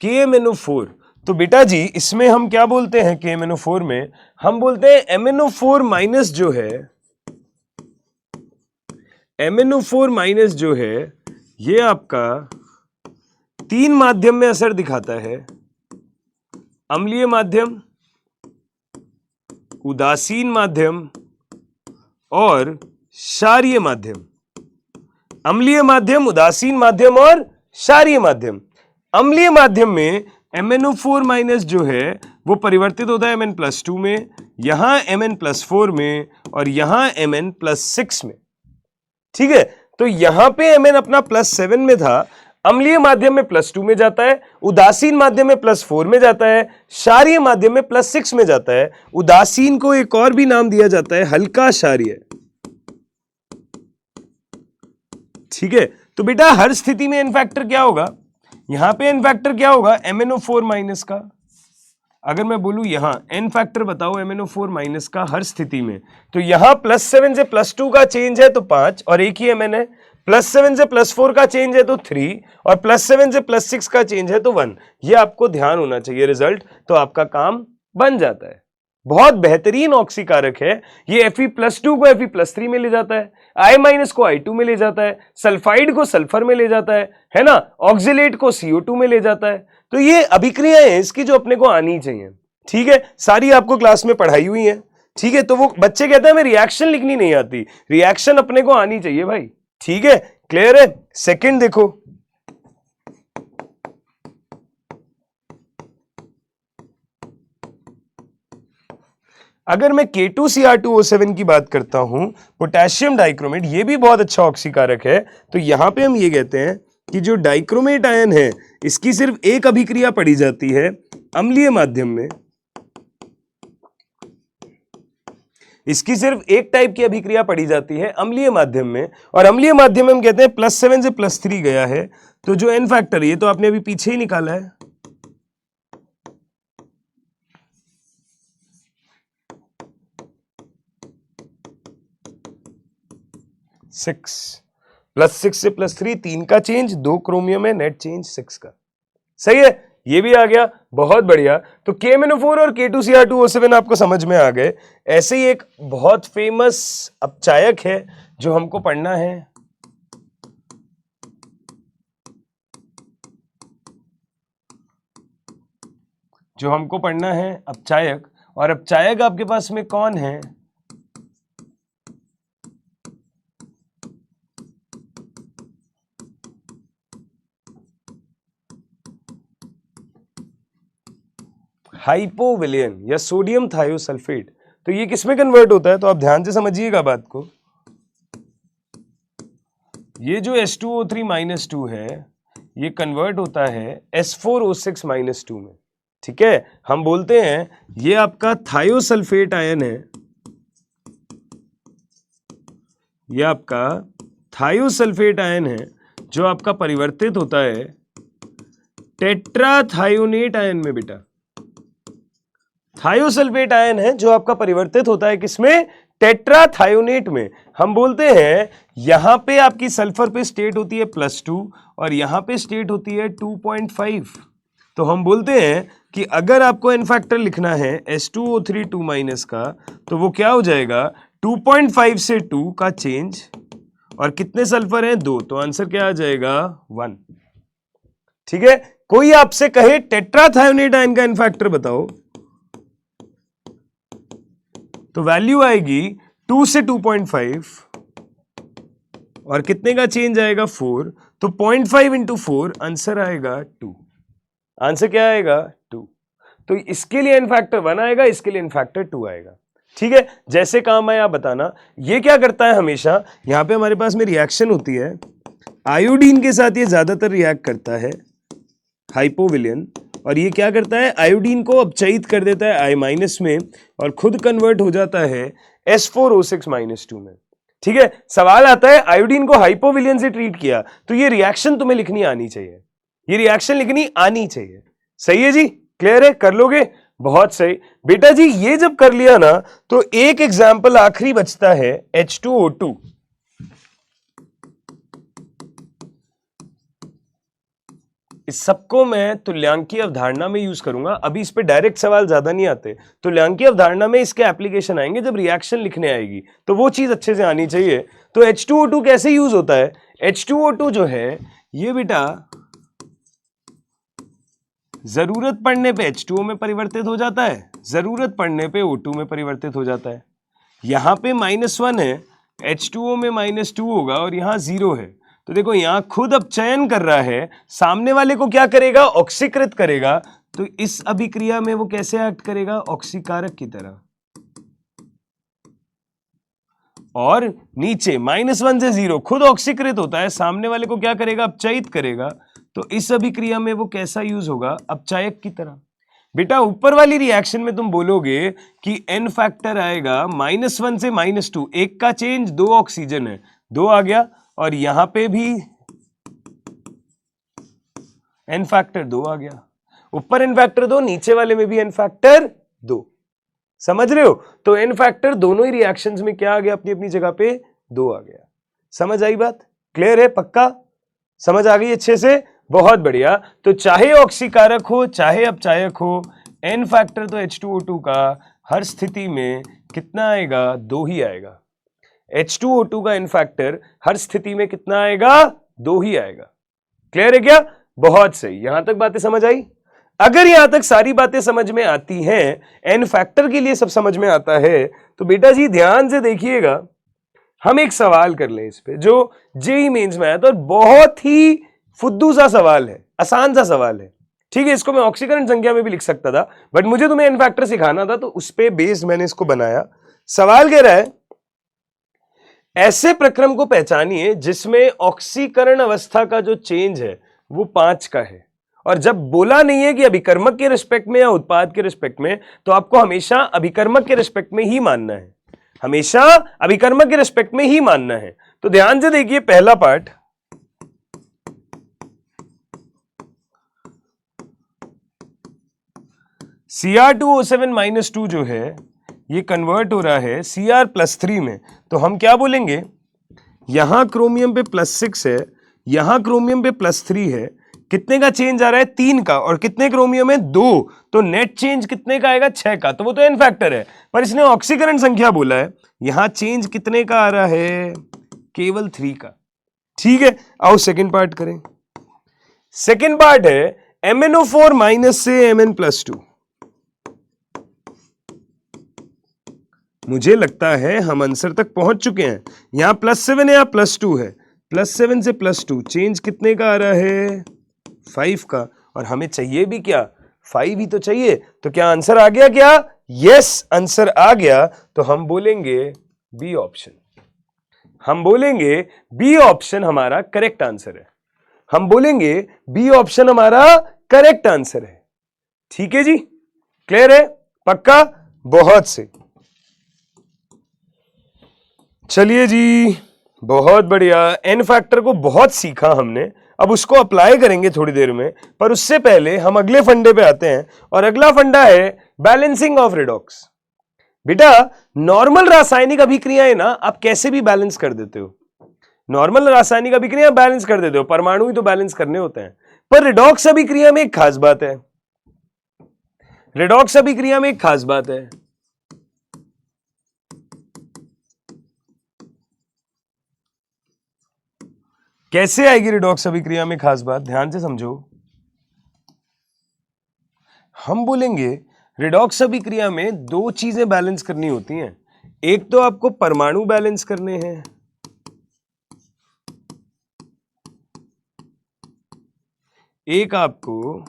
KMnO4, तो बेटा जी इसमें हम क्या बोलते हैं, KMnO4 में हम बोलते हैं MnO4 माइनस जो है, MnO4 माइनस जो है ये आपका 3 माध्यम में असर दिखाता है, अम्लीय माध्यम, उदासीन माध्यम और क्षारीय माध्यम। अम्लीय माध्यम, उदासीन माध्यम और क्षारीय माध्यम। अम्लीय माध्यम में MnO4 माइनस जो है वो परिवर्तित होता है Mn+2 में, यहां Mn+4 में और यहां Mn+6 में। ठीक है, तो यहां पे Mn अपना +7 में था, अम्लीय माध्यम में +2 में जाता है, उदासीन माध्यम में +4 में जाता है, क्षारीय माध्यम में +6 में जाता है। उदासीन को एक और भी नाम दिया जाता है हल्का क्षारीय। ठीक है, तो बेटा हर स्थिति में एन फैक्टर क्या होगा, यहां पे एन फैक्टर क्या होगा, MnO4 माइनस का। अगर मैं बोलूं यहां एन फैक्टर बताओ MnO4 माइनस का हर स्थिति में, तो यहां +7 से +2 का चेंज है तो 5 और एक ही Mn है, +7 से +4 का चेंज है तो 3 और +7 से +6 का चेंज है तो 1। ये आपको ध्यान होना चाहिए रिजल्ट, तो आपका काम बन जाता है। बहुत बेहतरीन ऑक्सीकारक है ये, Fe+2 को Fe+3 में ले जाता है, I- को I2 में ले जाता है, सल्फाइड को सल्फर में ले जाता है ना, ऑक्सिलेट को CO2 में ले जाता है। तो ये अभिक्रियाएं हैं इसकी जो अपने को आनी चाहिए। ठीक है, सारी आपको क्लास में पढ़ाई हुई है। ठीक है, तो वो बच्चे कहते हैं हमें रिएक्शन लिखनी नहीं आती, रिएक्शन अपने को आनी चाहिए भाई। ठीक है, क्लियर है। सेकंड देखो, अगर मैं K2Cr2O7 की बात करता हूं, पोटेशियम डाइक्रोमेट, ये भी बहुत अच्छा ऑक्सीकारक है। तो यहां पे हम ये कहते हैं कि जो डाइक्रोमेट आयन है इसकी सिर्फ एक अभिक्रिया पड़ी जाती है अम्लीय माध्यम में, इसकी सिर्फ एक टाइप की अभिक्रिया पड़ी जाती है अम्लीय माध्यम में, और अम्लीय माध्यम में हम कहते हैं +7 से +3 गया है, तो जो एन फैक्टर, ये तो आपने अभी पीछे ही निकाला है, 6 +6 से +3, 3 का चेंज, 2 क्रोमियम है, नेट चेंज 6 का। सही है, ये भी आ गया, बहुत बढ़िया। तो KMnO4 और K2Cr2O7 आपको समझ में आ गए। ऐसे ही एक बहुत फेमस अपचायक है जो हमको पढ़ना है, अपचायक। और अपचायक आपके पास में कौन है, हाइपोविलियन या सोडियम थायोसल्फेट। तो ये किसमें कन्वर्ट होता है, तो आप ध्यान से समझिएगा बात को। ये जो H2O3-2 है ये कन्वर्ट होता है S4O6-2 में। ठीक है, हम बोलते हैं ये आपका थायोसल्फेट आयन है, ये आपका थायोसल्फेट आयन है जो आपका परिवर्तित होता है टेट्राथायोनेट आयन में। बेटा थायोसल्फेट आयन है जो आपका परिवर्तित होता है किसमें, टेट्राथायोनेट में। हम बोलते हैं यहां पे आपकी सल्फर पे स्टेट होती है +2 और यहां पे स्टेट होती है 2.5। तो हम बोलते हैं कि अगर आपको एन फैक्टर लिखना है H2O3 का, तो वो क्या हो जाएगा, 2.5 से 2 का चेंज, और कितने सल्फर हैं, 2, तो आंसर क्या आ जाएगा, 1। ठीक है, कोई आपसे कहे टेट्राथायोनेट आयन का एन फैक्टर बताओ, तो वैल्यू आएगी 2 से 2.5 और कितने का चेंज आएगा, 4, तो 0.5 इंटू 4 आंसर आएगा 2। आंसर क्या आएगा, 2। तो इसके लिए एन फैक्टर 1 आएगा, इसके लिए एन फैक्टर 2 आएगा। ठीक है, जैसे काम आया आप बताना। ये क्या करता है, हमेशा यहां पे हमारे पास में रिएक्शन होती है, आयोडीन के साथ ये ज्यादातर रिएक्ट करता है, हाइपोविलियन, और ये क्या करता है, आयोडीन को अपचयित कर देता है I- में और खुद कन्वर्ट हो जाता है S4O6-2 में। ठीक है, सवाल आता है आयोडीन को हाइपोविलियन से ट्रीट किया तो ये रिएक्शन तुम्हें लिखनी आनी चाहिए, ये रिएक्शन लिखनी आनी चाहिए। सही है जी, क्लियर है, कर लोगे, बहुत सही बेटा जी। ये जब कर लिया ना तो एक एग्जाम्पल आखिरी बचता है H2O2। इस सबको मैं तुल्यांकीय अवधारणा में यूज करूंगा, अभी इस पे डायरेक्ट सवाल ज्यादा नहीं आते, तुल्यांकीय अवधारणा में इसके एप्लीकेशन आएंगे जब रिएक्शन लिखने आएगी, तो वो चीज अच्छे से आनी चाहिए। तो H2O2 कैसे यूज होता है, H2O2 जो है ये बेटा जरूरत पड़ने पे H2O में परिवर्तित हो जाता है, जरूरत पड़ने पे O2 में परिवर्तित हो जाता है। यहां पे -1 है, H2O में -2 होगा और यहां 0 है, तो देखो यहां खुद अपचयन कर रहा है, सामने वाले को क्या करेगा, ऑक्सीकृत करेगा, तो इस अभिक्रिया में वो कैसे एक्ट करेगा, ऑक्सीकारक की तरह। और नीचे -1 से 0 खुद ऑक्सीकृत होता है, सामने वाले को क्या करेगा, अपचयित करेगा, तो इस अभिक्रिया में वो कैसा यूज होगा, अपचायक की तरह। बेटा ऊपर वाली रिएक्शन में तुम बोलोगे कि n फैक्टर आएगा -1 से -2, एक का चेंज, 2 ऑक्सीजन है, 2 आ गया, और यहां पे भी n फैक्टर 2 आ गया, ऊपर n फैक्टर 2, नीचे वाले में भी n फैक्टर 2। समझ रहे हो, तो n फैक्टर दोनों ही रिएक्शंस में क्या आ गया, अपनी अपनी जगह पे 2 आ गया। समझ आई बात, क्लियर है, पक्का समझ आ गई अच्छे से, बहुत बढ़िया। तो चाहे ऑक्सीकारक हो चाहे अपचायक हो, n फैक्टर तो H2O2 का हर स्थिति में कितना आएगा, 2 ही आएगा। H2O2 का n फैक्टर हर स्थिति में कितना आएगा, 2 ही आएगा। क्लियर है क्या, बहुत सही, यहां तक बातें समझ आई। अगर यहां तक सारी बातें समझ में आती हैं, n फैक्टर के लिए सब समझ में आता है, तो बेटा जी ध्यान से देखिएगा, हम एक सवाल कर लें इस पे जो जेईई मेंस में आया था, और बहुत ही फुद्दू सा सवाल है, आसान सा सवाल है। ठीक है, इसको मैं ऑक्सीकरण संख्या में भी लिख सकता था, बट मुझे तुम्हें n फैक्टर सिखाना था, तो उस पे बेस्ड मैंने इसको बनाया। सवाल कह रहा है, ऐसे प्रक्रम को पहचानिए जिसमें ऑक्सीकरण अवस्था का जो चेंज है वो 5 का है, और जब बोला नहीं है कि अभिकर्मक के रिस्पेक्ट में या उत्पाद के रिस्पेक्ट में, तो आपको हमेशा अभिकर्मक के रिस्पेक्ट में ही मानना है, हमेशा अभिकर्मक के रिस्पेक्ट में ही मानना है। तो ध्यान से देखिए पहला पार्ट, Cr2O7-2 जो है ये कन्वर्ट हो रहा है Cr+3 में, तो हम क्या बोलेंगे, यहां क्रोमियम पे +6 है, यहां क्रोमियम पे +3 है, कितने का चेंज आ रहा है, 3 का, और कितने क्रोमियम है, 2, तो नेट चेंज कितने का आएगा, 6 का, तो वो तो n फैक्टर है, पर इसने ऑक्सीकरण संख्या बोला है, यहां चेंज कितने का आ रहा है, केवल 3 का। ठीक है, आओ सेकेंड पार्ट करें। सेकेंड पार्ट है MnO4- से Mn+2। मुझे लगता है हम आंसर तक पहुंच चुके हैं, यहां +7 है, यहां +2 है, +7 से +2 चेंज कितने का आ रहा है, 5 का, और हमें चाहिए भी क्या, 5 ही तो चाहिए, तो क्या आंसर आ गया क्या, यस आंसर आ गया, तो हम बोलेंगे बी ऑप्शन, हम बोलेंगे बी ऑप्शन हमारा करेक्ट आंसर है, हम बोलेंगे बी ऑप्शन हमारा करेक्ट आंसर है। ठीक है जी, क्लियर है, पक्का, बहुत से, चलिए जी, बहुत बढ़िया, n फैक्टर को बहुत सीखा हमने, अब उसको अप्लाई करेंगे थोड़ी देर में, पर उससे पहले हम अगले फंडे पे आते हैं, और अगला फंडा है बैलेंसिंग ऑफ रिडॉक्स। बेटा नॉर्मल रासायनिक अभिक्रियाएं ना आप कैसे भी बैलेंस कर देते हो, नॉर्मल रासायनिक अभिक्रिया बैलेंस कर देते हो, परमाणु ही तो बैलेंस करने होते हैं, पर रिडॉक्स अभिक्रिया में एक खास बात है, रिडॉक्स अभिक्रिया में एक खास बात है, कैसे आएगी रिडॉक्स अभिक्रिया में खास बात, ध्यान से समझो। हम बोलेंगे रिडॉक्स अभिक्रिया में 2 चीजें बैलेंस करनी होती हैं, एक तो आपको परमाणु बैलेंस करने हैं, एक आपको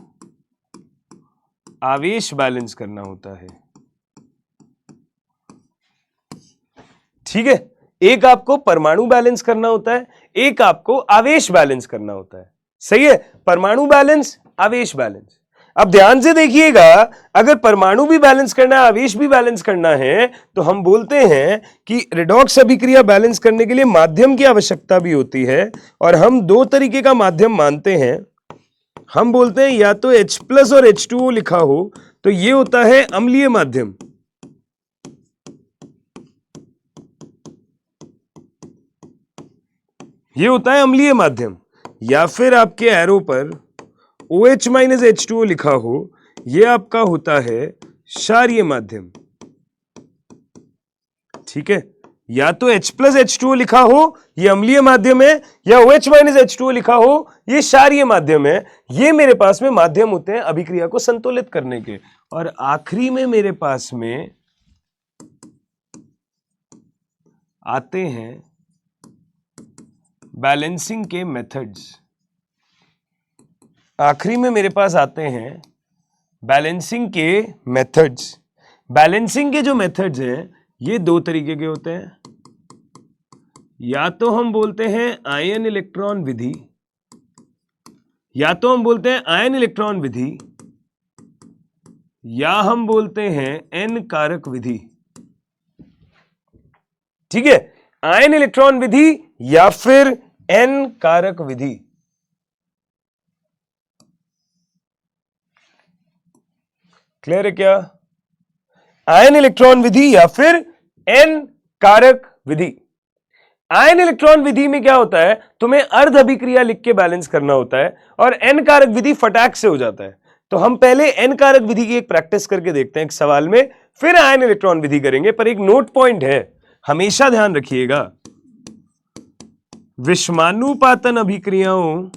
आवेश बैलेंस करना होता है। ठीक है, एक आपको परमाणु बैलेंस करना होता है, एक आपको आवेश बैलेंस करना होता है। सही है, परमाणु बैलेंस, आवेश बैलेंस। अब ध्यान से देखिएगा, अगर परमाणु भी बैलेंस करना है, आवेश भी बैलेंस करना है, तो हम बोलते हैं कि रेडॉक्स अभिक्रिया बैलेंस करने के लिए माध्यम की आवश्यकता भी होती है। और हम दो तरीके का माध्यम मानते हैं। हम बोलते हैं या तो H+ और H2O लिखा हो तो ये होता है अम्लीय माध्यम, ये होता है अम्लीय माध्यम, या फिर आपके एरो पर OH - H2O लिखा हो, यह आपका होता है क्षारीय माध्यम। ठीक है, या तो H+ H2O लिखा हो ये अम्लीय माध्यम है, या OH - H2O लिखा हो ये क्षारीय माध्यम है। ये मेरे पास में माध्यम होते हैं अभिक्रिया को संतुलित करने के। और आखिरी में मेरे पास में आते हैं बैलेंसिंग के मेथड्स। आखिरी में मेरे पास आते हैं बैलेंसिंग के मेथड्स। बैलेंसिंग के जो मेथड्स हैं ये दो तरीके के होते हैं। या तो हम बोलते हैं आयन इलेक्ट्रॉन विधि, या तो हम बोलते हैं आयन इलेक्ट्रॉन विधि, या हम बोलते हैं एन कारक विधि। ठीक है, आयन इलेक्ट्रॉन विधि या फिर एन कारक विधि। क्लियर है क्या? आयन इलेक्ट्रॉन विधि या फिर एन कारक विधि। आयन इलेक्ट्रॉन विधि में क्या होता है, तुम्हें अर्ध अभिक्रिया लिख के बैलेंस करना होता है, और एन कारक विधि फटाक से हो जाता है। तो हम पहले एन कारक विधि की एक प्रैक्टिस करके देखते हैं एक सवाल में, फिर आयन इलेक्ट्रॉन विधि करेंगे। पर एक नोट पॉइंट है, हमेशा ध्यान रखिएगा, विषमानुपातन अभिक्रियाओं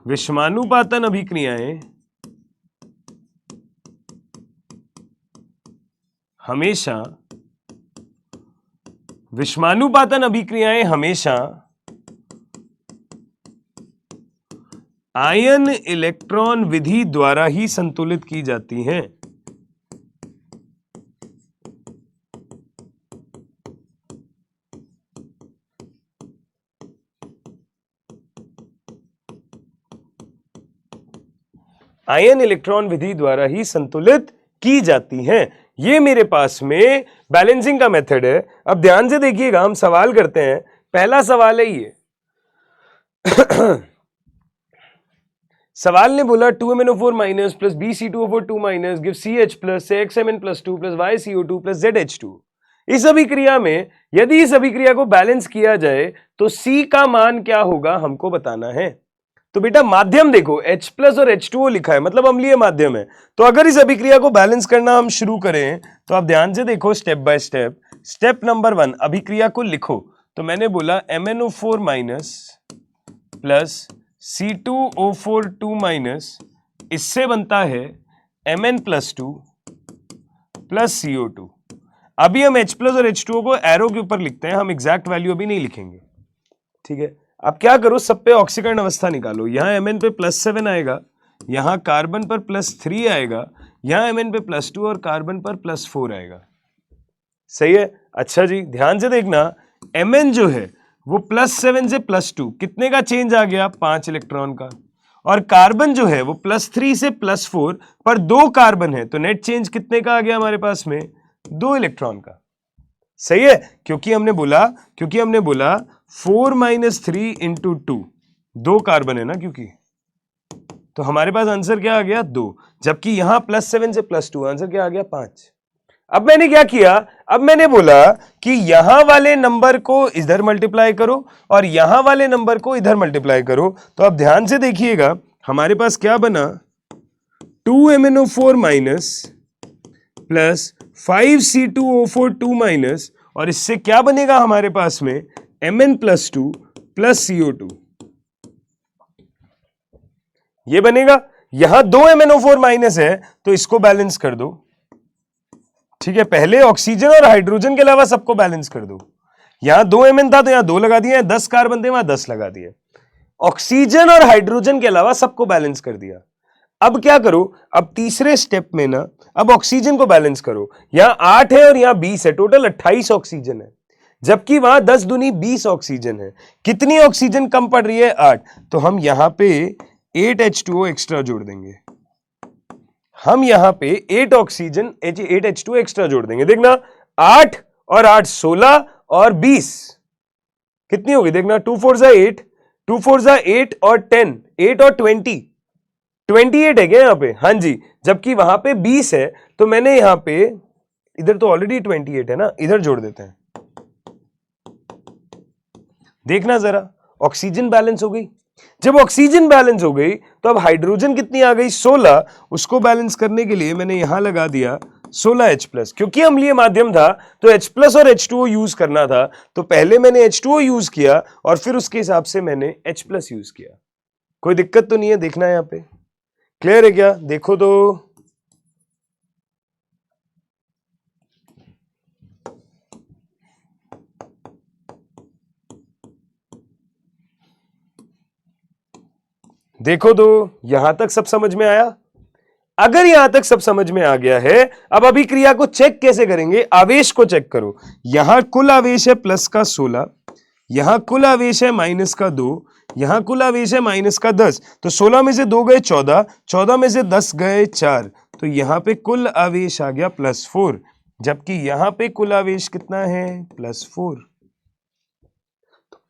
विषमानुपातन अभिक्रियाएं हमेशा विषमानुपातन अभिक्रियाएं हमेशा आयन इलेक्ट्रॉन विधि द्वारा ही संतुलित की जाती हैं। आयन इलेक्ट्रॉन विधि द्वारा ही संतुलित की जाती हैं। ये मेरे पास में बैलेंसिंग का मेथड है। अब ध्यान से देखिएगा, हम सवाल करते हैं। पहला सवाल है ये सवाल ने बोला 2MnO4- plus BC2O4 2- give CH plus XMn plus 2 plus YCO2 plus ZH2। इस अभिक्रिया में यदि इस अभिक्रिया को बैलेंस किया जाए तो C का मान क्या होगा हमको बताना है। तो बेटा माध्यम देखो, H+ और H2O लिखा है, मतलब अम्लीय माध्यम है। तो अगर इस अभिक्रिया को बैलेंस करना हम शुरू करें तो आप ध्यान से देखो step by step. Step number 1, अभिक्रिया को लिखो। तो मैंने बोला MnO4- प्लस C2O4 2- इससे बनता है Mn+2 प्लस CO2। अभी हम H+ और H2O को एरो के ऊपर लिखते हैं, हम एग्जैक्ट वैल्यू अभी नहीं लिखेंगे। ठीक है, अब क्या करो, सब पे ऑक्सीकरण अवस्था निकालो। यहां Mn पे +7 आएगा, यहां कार्बन पर +3 आएगा, यहां Mn पे +2 और कार्बन पर +4 आएगा। सही है? अच्छा जी, ध्यान से देखना, Mn जो है वो +7 से +2 कितने का चेंज आ गया, 5 इलेक्ट्रॉन का। और कार्बन जो है वो +3 से +4 पर 2 कार्बन है, तो नेट चेंज कितने का आ गया हमारे पास में, 2 इलेक्ट्रॉन का। सही है, क्योंकि हमने बोला 4 - 3 × 2, 2 कार्बन है ना, क्योंकि तो हमारे पास आंसर क्या आ गया, 2। जबकि यहां +7 से +2 आंसर क्या आ गया, 5। अब मैंने क्या किया, अब मैंने बोला कि यहां वाले नंबर को इधर मल्टीप्लाई करो और यहां वाले नंबर को इधर मल्टीप्लाई करो। तो अब ध्यान से देखिएगा, हमारे पास क्या बना, 2MnO4- प्लस 5C2O4 2- और इससे क्या बनेगा हमारे पास में, Mn+2 प्लस CO2। ये बनेगा। यहां 2 MnO4- है तो इसको बैलेंस कर दो। ठीक है, पहले ऑक्सीजन और हाइड्रोजन के अलावा सबको बैलेंस कर दो। यहां 2 Mn था तो यहां 2 लगा दिया, 10 कार्बन थे वहां 10 लगा दिए। ऑक्सीजन और हाइड्रोजन के अलावा सबको बैलेंस कर दिया। अब क्या करो, अब तीसरे स्टेप में ना अब ऑक्सीजन को बैलेंस करो। यहां 8 है और यहां 20 है, टोटल 28 ऑक्सीजन है, जबकि वहां 10 दूनी 20 ऑक्सीजन है। कितनी ऑक्सीजन कम पड़ रही है? 8। तो हम यहां पे 8 H2O एक्स्ट्रा जोड़ देंगे। हम यहां पे 8 ऑक्सीजन 8 H2O एक्स्ट्रा जोड़ देंगे। देखना 8 और 8 16 और 20 कितनी होगी? देखना 2 4 जा 8, 2 4 जा 8 और 10, 8 और 20, 28 है क्या यहां पे? हाँ जी, जबकि वहां पे 20 है। तो मैंने यहां पे, इधर तो ऑलरेडी 28 है ना, इधर जोड़ देते हैं। देखना जरा, ऑक्सीजन बैलेंस हो गई। जब ऑक्सीजन बैलेंस हो गई तो अब हाइड्रोजन कितनी आ गई? 16। उसको बैलेंस करने के लिए मैंने यहां लगा दिया 16H+। क्योंकि अम्लीय माध्यम था तो H+ और H2O यूज करना था, तो पहले मैंने H2O यूज किया और फिर उसके हिसाब से मैंने H+ यूज किया। कोई दिक्कत तो नहीं है? देखना यहां पे क्लियर है क्या? देखो तो देखो तो यहां तक सब समझ में आया? अगर यहां तक सब समझ में आ गया है, अब अभिक्रिया को चेक कैसे करेंगे? आवेश को चेक करो। यहां कुल आवेश है प्लस का 16, यहां कुल आवेश है माइनस का 2, यहां कुल आवेश है माइनस का 10। तो 16 में से 2 गए 14, 14 में से 10 गए 4, तो यहां पे कुल आवेश आ गया +4, जबकि यहां पे कुल आवेश कितना है? +4।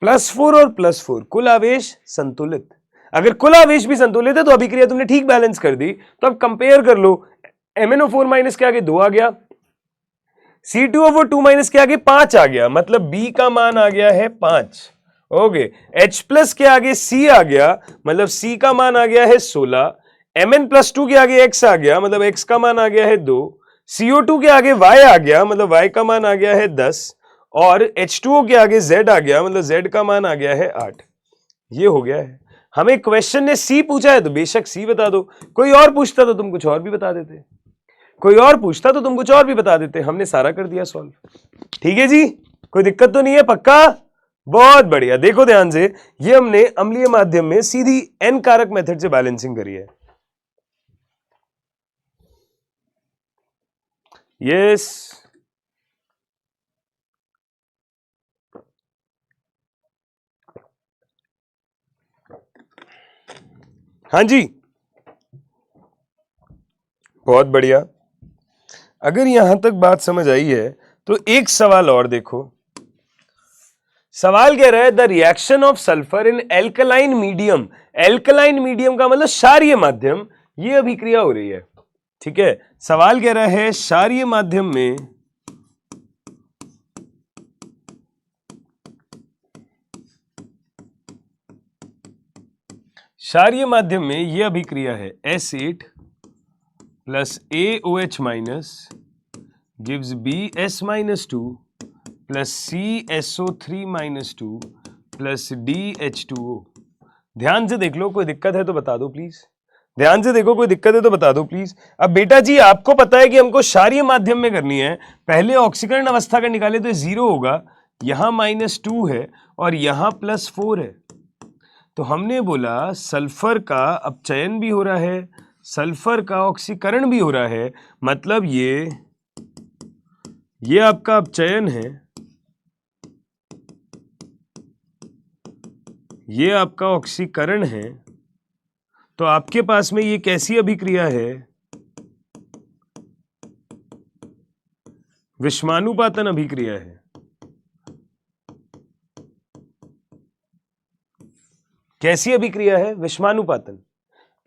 +4 और +4 कुल आवेश संतुलित। अगर कुल आवेश भी संतुलित है तो अभिक्रिया तुमने ठीक बैलेंस कर दी। तो अब कंपेयर कर लो, MnO4 माइनस के आगे 2 आ गया, C2O4 माइनस के आगे 5 आ गया, मतलब B का मान आ गया है 5। ओके, H+ के आगे C आ गया, मतलब C का मान आ गया है 16। Mn+2 के आगे X आ गया, मतलब X का मान आ गया है 2। CO2 के आगे Y आ गया, मतलब Y का मान आ गया है 10। और H2O के आगे Z आ गया, मतलब Z का मान आ गया है 8। ये हो गया है। हमें क्वेश्चन ने C पूछा है तो बेशक C बता दो, कोई और पूछता तो तुम कुछ और भी बता देते, कोई और पूछता तो तुम कुछ और भी बता देते। हमने सारा कर दिया सॉल्व। ठीक है जी, कोई दिक्कत तो नहीं है? पक्का? बहुत बढ़िया। देखो ध्यान से, ये हमने अम्लीय माध्यम में सीधी एन कारक मेथड से बैलेंसिंग करी है। यस, हाँ जी, बहुत बढ़िया। अगर यहां तक बात समझ आई है तो एक सवाल और देखो। सवाल कह रहा है the reaction of sulphur in alkaline medium. Alkaline medium का मतलब क्षारीय माध्यम, ये अभिक्रिया हो रही है। ठीक है, सवाल कह रहा है क्षारीय माध्यम में यह अभिक्रिया है S8 plus AOH minus gives BS-2 plus CSO3-2 plus DH2O। ध्यान से देख लो, कोई दिक्कत है तो बता दो प्लीज। ध्यान से देखो, कोई दिक्कत है तो बता दो प्लीज। अब बेटा जी आपको पता है कि हमको क्षारीय माध्यम में करनी है, पहले ऑक्सीकरण अवस्था का निकाले तो 0 होगा, यहां -2 है और यहां +4 है। तो हमने बोला सल्फर का अपचयन भी हो रहा है, सल्फर का ऑक्सीकरण भी हो रहा है, मतलब ये आपका अपचयन है, ये आपका ऑक्सीकरण है। तो आपके पास में ये कैसी अभिक्रिया है? विषमानुपातन अभिक्रिया है। कैसी अभिक्रिया है? विषमानुपातन।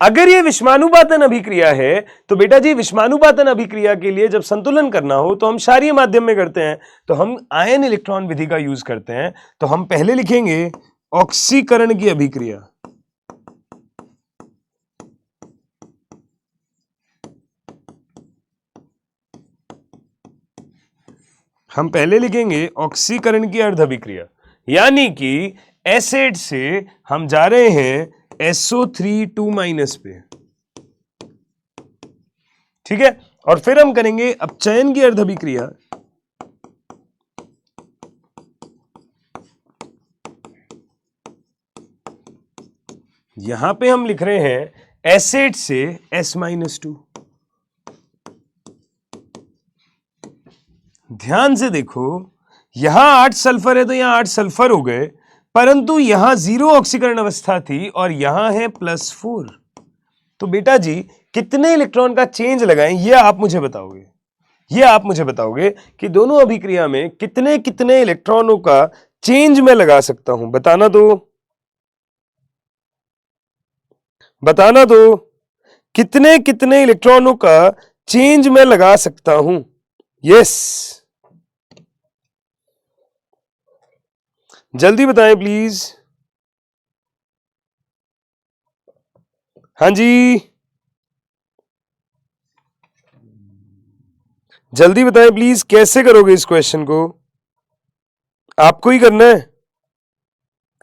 अगर ये विषमानुपातन अभिक्रिया है तो बेटा जी विषमानुपातन अभिक्रिया के लिए जब संतुलन करना हो तो हम क्षारीय माध्यम में करते हैं, तो हम आयन इलेक्ट्रॉन विधि का यूज करते हैं। तो हम पहले लिखेंगे ऑक्सीकरण की अभिक्रिया, हम पहले लिखेंगे ऑक्सीकरण की अर्ध अभिक्रिया, यानी कि एसिड से हम जा रहे हैं SO3 पे। ठीक है, और फिर हम करेंगे अपचयन की अर्ध अभिक्रिया, यहां पे हम लिख रहे हैं एसिड से S-2। ध्यान से देखो, यहां 8 सल्फर है तो यहां 8 सल्फर हो गए, परंतु यहां 0 ऑक्सीकरण अवस्था थी और यहां है +4। तो बेटा जी कितने इलेक्ट्रॉन का चेंज लगाएं, यह आप मुझे बताओगे। यह आप मुझे बताओगे कि दोनों अभिक्रिया में कितने कितने इलेक्ट्रॉनों का चेंज मैं लगा सकता हूं, बताना दो, बताना दो, कितने कितने इलेक्ट्रॉनों का चेंज मैं लगा सकता हूं। यस, जल्दी बताएं प्लीज। हाँ जी, जल्दी बताएं प्लीज, कैसे करोगे इस क्वेश्चन को? आपको ही करना है।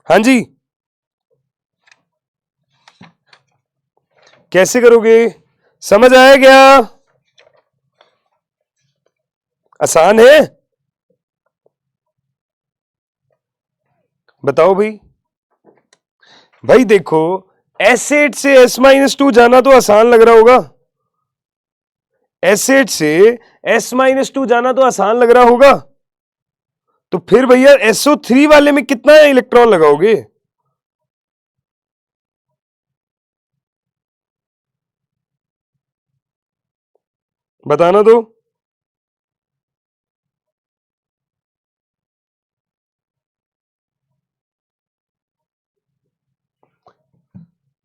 हाँ जी, कैसे करोगे, समझ आया क्या? आसान है, बताओ भाई। भाई देखो, एसिड से S-2 जाना तो आसान लग रहा होगा, एसिड से S-2 जाना तो आसान लग रहा होगा, तो फिर भैया SO3 वाले में कितना इलेक्ट्रॉन लगाओगे? बताना दो।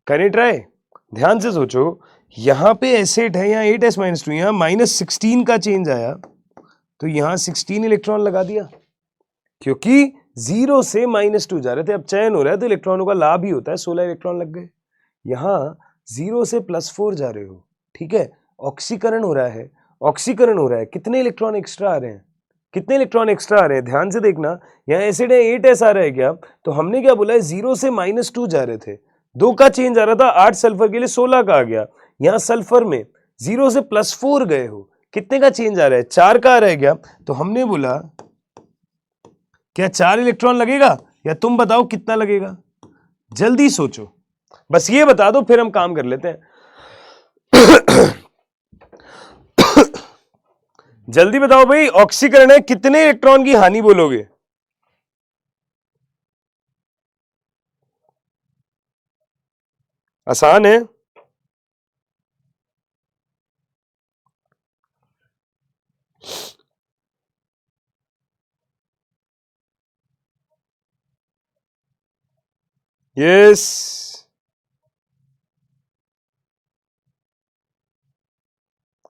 करें ट्राई, ध्यान से सोचो, यहां पे एसिड है, यहां 8S-2, यहां -16 का चेंज आया, तो यहां 16 इलेक्ट्रॉन लगा दिया, क्योंकि 0 से -2 जा रहे थे। अब चयन हो रहा है तो इलेक्ट्रॉनों का लाभ ही होता है, 16 इलेक्ट्रॉन लग गए। यहां 0 से +4 जा रहे हो, ठीक है, ऑक्सीकरण हो रहा है, ऑक्सीकरण हो रहा है, कितने इलेक्ट्रॉन एक्स्ट्रा आ रहे हैं, कितने इलेक्ट्रॉन एक्स्ट्रा आ रहे हैं, ध्यान से देखना। यहां एसिड है, 8S आ रहा है क्या, तो हमने क्या बोला है, 0 से -2 जा रहे थे, 2 का चेंज आ रहा था, 8 सल्फर के लिए 16 का आ गया। यहां सल्फर में 0 से +4 गए हो, कितने का चेंज आ रहा है, 4 का आ रहा है क्या, तो हमने बोला क्या 4 इलेक्ट्रॉन लगेगा, या तुम बताओ कितना लगेगा, जल्दी सोचो, बस ये बता दो फिर हम काम कर लेते हैं। जल्दी बताओ भाई, ऑक्सीकरण है, कितने इलेक्ट्रॉन की हानि बोलोगे? आसान है, यस,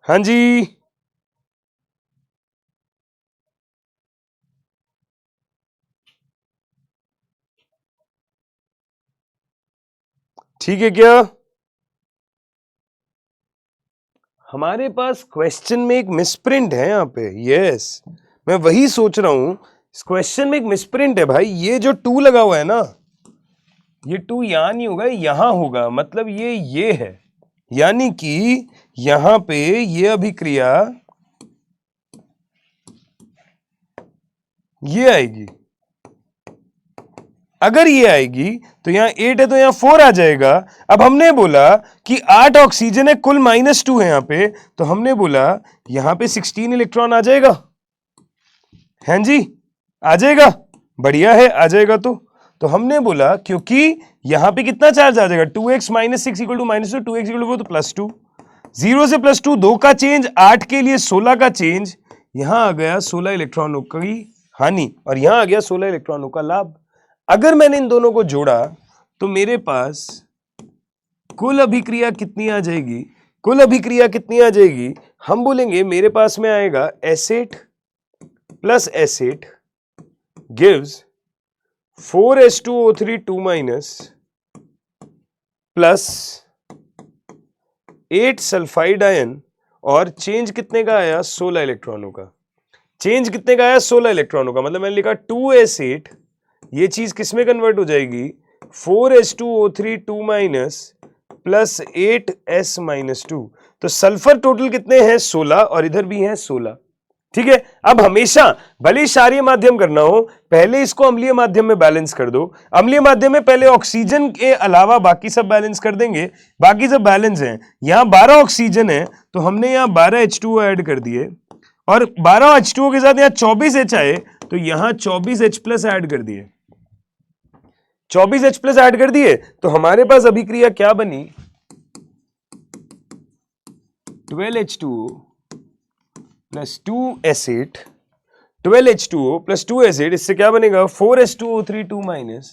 हाँ जी, ठीक है क्या? हमारे पास क्वेश्चन में एक मिसप्रिंट है यहां पे, यस, मैं वही सोच रहा हूं, इस क्वेश्चन में एक मिसप्रिंट है भाई। ये जो 2 लगा हुआ है ना, ये 2 यहां नहीं होगा, यहां होगा, मतलब ये है, यानी कि यहां पे ये अभिक्रिया ये आएगी। अगर ये आएगी तो यहां 8 है तो यहां 4 आ जाएगा। अब हमने बोला कि 8 ऑक्सीजन है, कुल -2 है यहां पे, तो हमने बोला यहां पे 16 इलेक्ट्रॉन आ जाएगा, हैं जी, आ जाएगा, बढ़िया है, आ जाएगा। तो हमने बोला क्योंकि यहां पे कितना चार्ज आ जाएगा, 2x - 6 = -2, 2x = 4 तो +2, 0 से +2, 2 का चेंज, 8 के लिए 16 का चेंज, यहां आ गया 16 इलेक्ट्रॉनों की हानि और यहां आ गया 16 इलेक्ट्रॉनों का लाभ। अगर मैंने इन दोनों को जोड़ा तो मेरे पास कुल अभिक्रिया कितनी आ जाएगी, कुल अभिक्रिया कितनी आ जाएगी, हम बोलेंगे मेरे पास में आएगा acid plus acid gives 4H2O3 2- plus 8 sulphide ion, और चेंज कितने का आया, 16 इलेक्ट्रॉनों का। चेंज कितने का आया, 16 इलेक्ट्रॉनों का, मतलब मैंने लिखा 2S8, ये चीज किसमें कन्वर्ट हो जाएगी, 4H2O3 2- प्लस 8S-2। तो सल्फर टोटल कितने हैं, 16, और इधर भी हैं 16, ठीक है। अब हमेशा भले क्षारीय माध्यम करना हो, पहले इसको अम्लीय माध्यम में बैलेंस कर दो। अम्लीय माध्यम में पहले ऑक्सीजन के अलावा बाकी सब बैलेंस कर देंगे, बाकी सब बैलेंस है। यहां 12 ऑक्सीजन है तो हमने यहां 12 H2O ऐड कर दिए, और 12 H2O के साथ यहां 24 H आए तो यहां 24 H प्लस ऐड कर दिए, 24 H प्लस ऐड कर दिए। तो हमारे पास अभिक्रिया क्या बनी, 12 H2O plus 2 acid, 12 H2O plus 2 acid, इससे क्या बनेगा 4 H2O3 2 minus,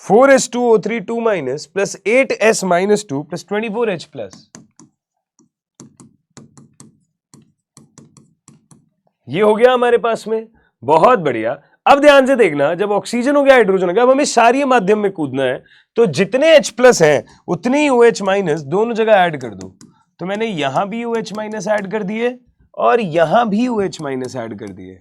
4 H2O3 2 minus plus 8 S minus 2 plus 24 H plus. ये हो गया हमारे पास में, बहुत बढ़िया। अब ध्यान से देखना, जब ऑक्सीजन हो गया, हाइड्रोजन हो गया, अब हमें क्षारीय माध्यम में कूदना है, तो जितने H प्लस हैं उतने ही OH माइनस दोनों जगह ऐड कर दो। तो मैंने यहां भी OH माइनस ऐड कर दिए और यहां भी OH माइनस ऐड कर दिए।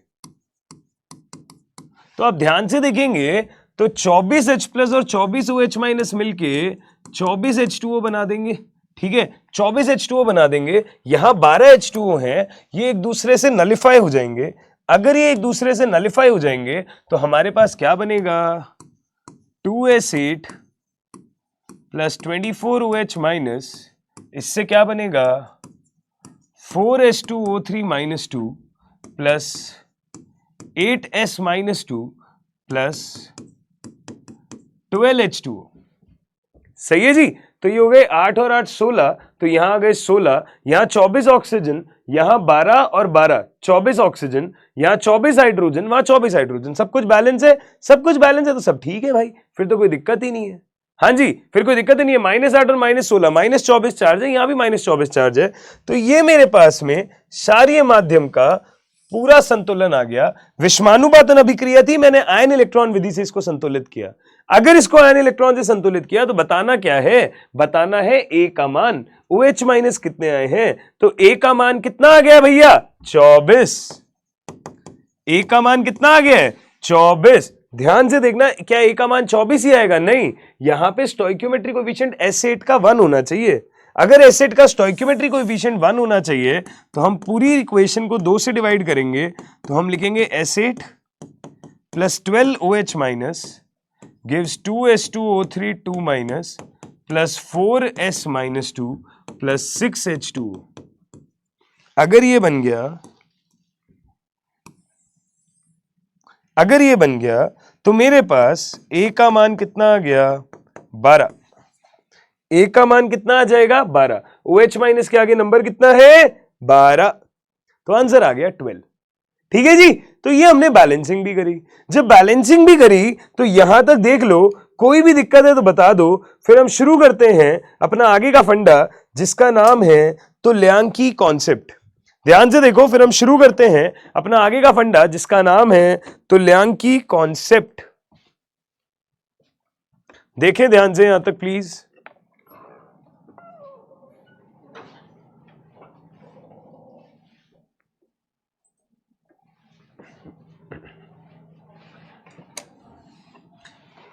तो आप ध्यान से देखेंगे तो 24 H प्लस और 24 OH माइनस मिलके 24 H2O बना देंगे, ठीक है, 24 H2O बना देंगे। यहां 12 H2O हैं, ये एक दूसरे से नलिफाई हो जाएंगे। अगर ये एक दूसरे से नलिफाई हो जाएंगे तो हमारे पास क्या बनेगा, 2 एसिड प्लस 24 OH माइनस, इससे क्या बनेगा 4 H2O3 minus 2 plus 8 S minus 2 plus 12 H2O। सही है जी। तो ये हो गए 8 और 8 16, तो यहां आ गए 16, यहां 24 ऑक्सीजन, यहां 12 और 12 24 ऑक्सीजन, यहां 24 हाइड्रोजन, वहां 24 हाइड्रोजन, सब कुछ बैलेंस है, सब कुछ बैलेंस है, तो सब ठीक है भाई, फिर तो कोई दिक्कत ही नहीं है। हाँ जी, फिर कोई दिक्कत ही नहीं है। -8 और -16, -24 चार्ज है, यहां भी -24 चार्ज है। तो ये मेरे पास में क्षारीय माध्यम का पूरा संतुलन आ गया। विषमानुपातन अभिक्रिया थी, मैंने आयन इलेक्ट्रॉन विधि से इसको संतुलित किया। अगर इसको आयन इलेक्ट्रॉन से संतुलित किया तो बताना क्या है, बताना है A का मान। OH माइनस कितने आए हैं, तो A का मान कितना आ गया भैया 24। A का मान कितना आ गया है 24। ध्यान से देखना, क्या A का मान 24 ही आएगा, नहीं, यहां पे स्टोइकियोमेट्रिक कोएफिशिएंट S8 का 1 होना चाहिए। अगर एसिड का स्टोइकियोमेट्रिक कोएफिशिएंट 1 होना चाहिए तो हम पूरी इक्वेशन को 2 से डिवाइड करेंगे, तो हम लिखेंगे S8 plus 12 OH minus gives 2S2O3 2 minus plus 4S minus 2 plus 6H2O। अगर ये बन गया, अगर ये बन गया तो मेरे पास A का मान कितना आ गया 12। A का मान कितना आ जाएगा 12, OH माइनस के आगे नंबर कितना है 12, तो आंसर आ गया 12। ठीक है जी। तो ये हमने बैलेंसिंग भी करी। जब बैलेंसिंग भी करी तो यहां तक देख लो, कोई भी दिक्कत है तो बता दो, फिर हम शुरू करते हैं अपना आगे का फंडा जिसका नाम है तुल्यांकी कॉन्सेप्ट। ध्यान से देखो, फिर हम शुरू करते हैं अपना आगे का फंडा जिसका नाम है तुल्यांकी कॉन्सेप्ट। देखें ध्यान से यहां तक प्लीज।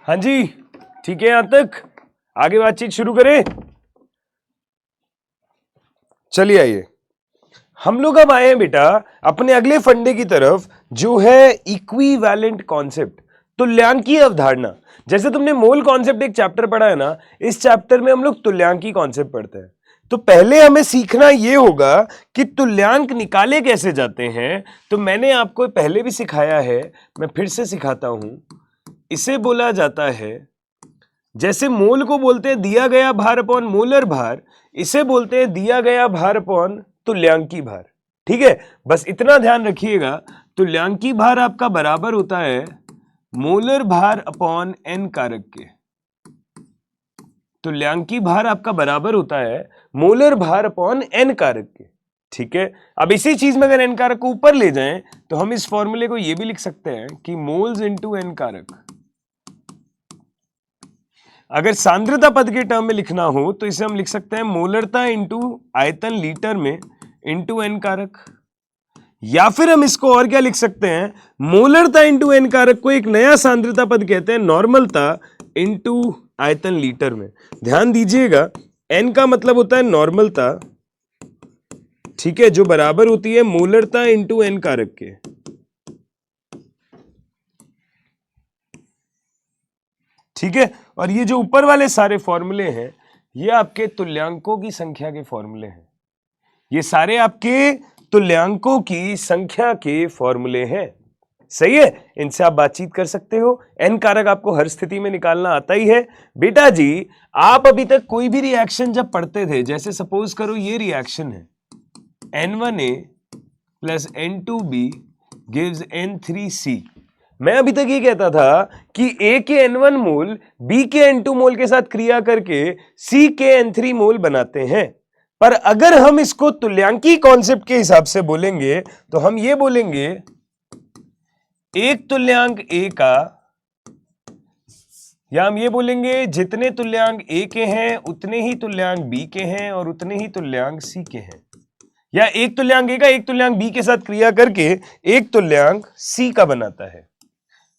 हाँ जी, ठीक है, यहां तक आगे बातचीत शुरू करें। चलिए आइए, हम लोग अब आए हैं बेटा अपने अगले फंडे की तरफ, जो है इक्विवेलेंट कॉन्सेप्ट, तुल्यांकी अवधारणा। जैसे तुमने मोल कॉन्सेप्ट एक चैप्टर पढ़ा है ना, इस चैप्टर में हम लोग तुल्यांकी कॉन्सेप्ट पढ़ते हैं। तो पहले हमें सीखना यह होगा कि तुल्यांक निकाले कैसे जाते हैं। तो मैंने आपको पहले भी सिखाया है, मैं फिर से सिखाता हूं। इसे बोला जाता है, जैसे मोल को बोलते हैं दिया गया भार अपॉन मोलर भार, इसे बोलते हैं दिया गया भार अपॉन तुल्यांकी भार। ठीक है, बस इतना ध्यान रखिएगा, तुल्यांकी भार आपका बराबर होता है मोलर भार अपॉन n कारक के। तुल्यांकी भार आपका बराबर होता है मोलर भार अपॉन n कारक के। ठीक है, अब इसी चीज में अगर n कारक को ऊपर ले जाएं तो हम इस फॉर्मूले को ये भी लिख सकते हैं कि मोल्स इंटू n कारक। अगर सांद्रता पद के टर्म में लिखना हो तो इसे हम लिख सकते हैं मोलरता इंटू आयतन लीटर में इंटू n कारक। या फिर हम इसको और क्या लिख सकते हैं, मोलरता इंटू n कारक को एक नया सांद्रता पद कहते हैं नॉर्मलता इंटू आयतन लीटर में। ध्यान दीजिएगा, n का मतलब होता है नॉर्मलता ठीक है, जो बराबर होती है मोलरता इंटू एन कारक के। ठीक है, और ये जो ऊपर वाले सारे फॉर्मूले हैं ये आपके तुल्यांकों की संख्या के फॉर्मूले हैं। ये सारे आपके तुल्यांकों की संख्या के फॉर्मूले हैं। सही है, इनसे आप बातचीत कर सकते हो। एन कारक आपको हर स्थिति में निकालना आता ही है। बेटा जी, आप अभी तक कोई भी रिएक्शन जब पढ़ते थे, जैसे सपोज करो ये रिएक्शन है N1A plus N2B gives N3C। मैं अभी तक ये कहता था कि A के N1 मोल B के N2 मोल के साथ क्रिया करके C के N3 मोल बनाते हैं। पर अगर हम इसको तुल्यांकी कॉन्सेप्ट के हिसाब से बोलेंगे तो हम ये बोलेंगे एक तुल्यांक A का, या हम ये बोलेंगे जितने तुल्यांक A के हैं उतने ही तुल्यांक B के हैं और उतने ही तुल्यांक C के हैं, या एक तुल्यांक A का एक तुल्यांक B के साथ क्रिया करके एक तुल्यांक C का बनाता है।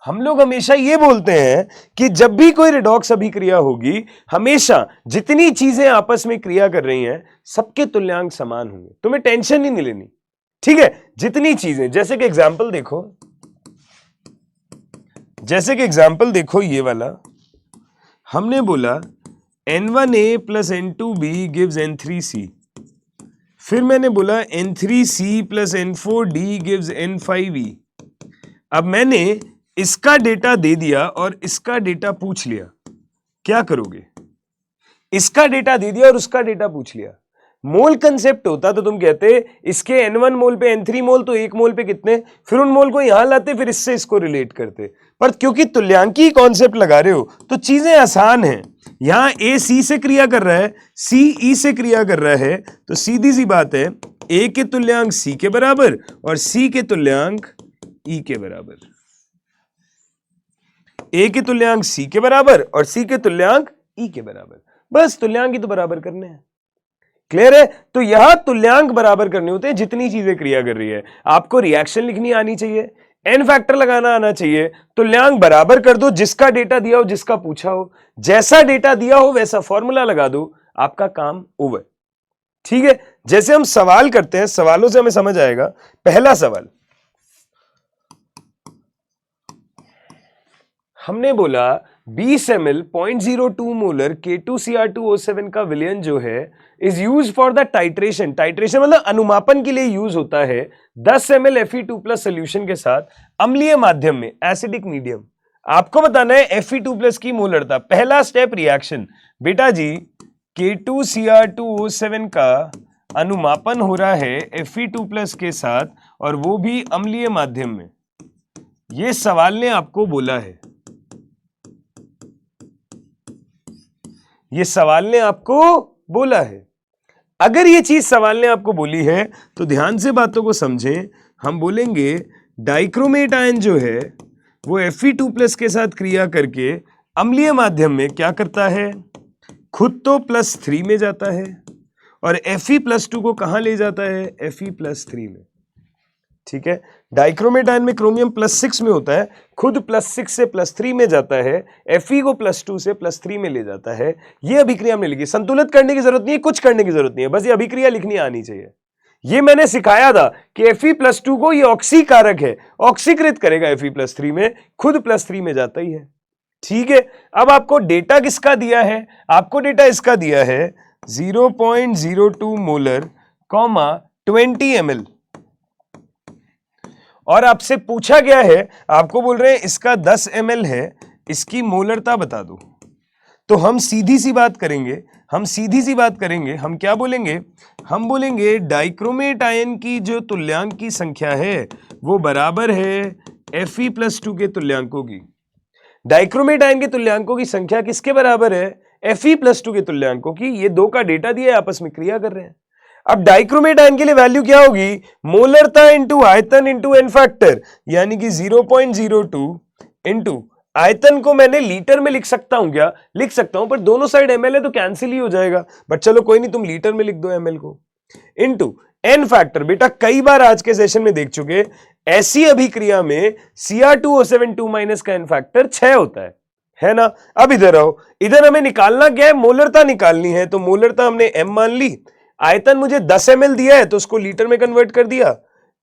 हम लोग हमेशा ये बोलते हैं कि जब भी कोई रिडॉक्स अभिक्रिया होगी, हमेशा जितनी चीजें आपस में क्रिया कर रही हैं सबके तुल्यांक समान होंगे, तुम्हें टेंशन ही नहीं लेनी। ठीक है, जितनी चीजें, जैसे कि एग्जाम्पल देखो, ये वाला हमने बोला N1A plus N2B gives N3C, फिर मैंने बोला N3C plus N4D gives N5E। अब मैंने इसका डेटा दे दिया और इसका डेटा पूछ लिया, क्या करोगे? इसका डेटा दे दिया और उसका डेटा पूछ लिया। मोल कंसेप्ट होता तो तुम कहते इसके N1 मोल पे N3 मोल तो एक मोल पे कितने, फिर उन मोल को यहां लाते, फिर इससे इसको रिलेट करते। पर क्योंकि तुल्यांकी कॉन्सेप्ट लगा रहे हो तो चीजें आसान हैं। यहां A C से क्रिया कर रहा है, C E से क्रिया कर रहा है, तो सीधी सी बात है A के तुल्यांक C के बराबर और C के तुल्यांक E के बराबर। A के तुल्यांक C के बराबर और C के तुल्यांक E के बराबर। बस तुल्यांक ही तो बराबर करने हैं। क्लियर है? तो यहां तुल्यांक बराबर करने होते हैं जितनी चीजें क्रिया कर रही है। आपको रिएक्शन लिखनी आनी चाहिए, एन फैक्टर लगाना आना चाहिए, तुल्यांक बराबर कर दो, जिसका डेटा दिया हो, जिसका पूछा हो, जैसा डेटा दिया हो वैसा फॉर्मूला लगा दो, आपका काम ओवर। ठीक है, जैसे हम सवाल करते हैं, सवालों से हमें समझ आएगा। पहला सवाल हमने बोला 20 ml 0.02 मोलर K2Cr2O7 का विलयन जो है is use for the titration. Titration मतलब अनुमापन के लिए यूज होता है 10 ml Fe2+ सोल्यूशन के साथ अम्लीय माध्यम में, एसिडिक मीडियम। आपको बताना है Fe2+ की मोलरता। पहला स्टेप रिएक्शन, बेटा जी K2Cr2O7 का अनुमापन हो रहा है Fe2+ के साथ और वो भी अम्लीय माध्यम में। ये सवाल ने आपको बोला है, ये सवाल ने आपको बोला है। अगर ये चीज सवाल ने आपको बोली है तो ध्यान से बातों को समझें। हम बोलेंगे डाइक्रोमेट आयन जो है वो Fe2+ के साथ क्रिया करके अम्लीय माध्यम में क्या करता है, खुद तो +3 में जाता है और Fe+2 को कहां ले जाता है, Fe+3 में। ठीक है, डाइक्रोमेट आयन में क्रोमियम +6 में होता है, खुद +6 से +3 में जाता है, Fe को +2 से +3 में ले जाता है। ये अभिक्रिया हमने लिखी। संतुलित करने की जरूरत नहीं है, कुछ करने की जरूरत नहीं है, बस ये अभिक्रिया लिखनी आनी चाहिए। ये मैंने सिखाया था कि Fe+2 को ये ऑक्सी कारक है, ऑक्सीकृत करेगा Fe+3 में, खुद +3 में जाता ही है। ठीक है, अब आपको डेटा किसका दिया है, आपको डेटा इसका दिया है 0.02 मोलर, 20 ml, और आपसे पूछा गया है, आपको बोल रहे हैं इसका 10 ml है, इसकी मोलरता बता दो। तो हम सीधी सी बात करेंगे, हम क्या बोलेंगे, हम बोलेंगे डाइक्रोमेट आयन की जो तुल्यांक की संख्या है वो बराबर है Fe+2 के तुल्यांकों की। डाइक्रोमेट आयन के तुल्यांकों की संख्या किसके बराबर है, Fe+2 के तुल्यांकों की। ये दो का डेटा दिया है, आपस में क्रिया कर रहे हैं। अब डाइक्रोमेट आयन के लिए वैल्यू क्या होगी, मोलरता इंटू आयतन इंटू एन फैक्टर, यानी कि 0.02 इंटू आयतन को मैंने लीटर में लिख सकता हूं, क्या लिख सकता हूं, पर दोनों साइड ml है तो कैंसिल ही हो जाएगा, बट चलो कोई नहीं, तुम लीटर में लिख दो ml को, इंटू एन फैक्टर। बेटा कई बार आज के सेशन में देख चुके, ऐसी अभिक्रिया में Cr2O7 2- का एन फैक्टर 6 होता है ना। अब इधर आओ, इधर हमें निकालना क्या है, मोलरता निकालनी है, तो मोलरता हमने m मान ली। आयतन मुझे 10 ml दिया है तो उसको लीटर में कन्वर्ट कर दिया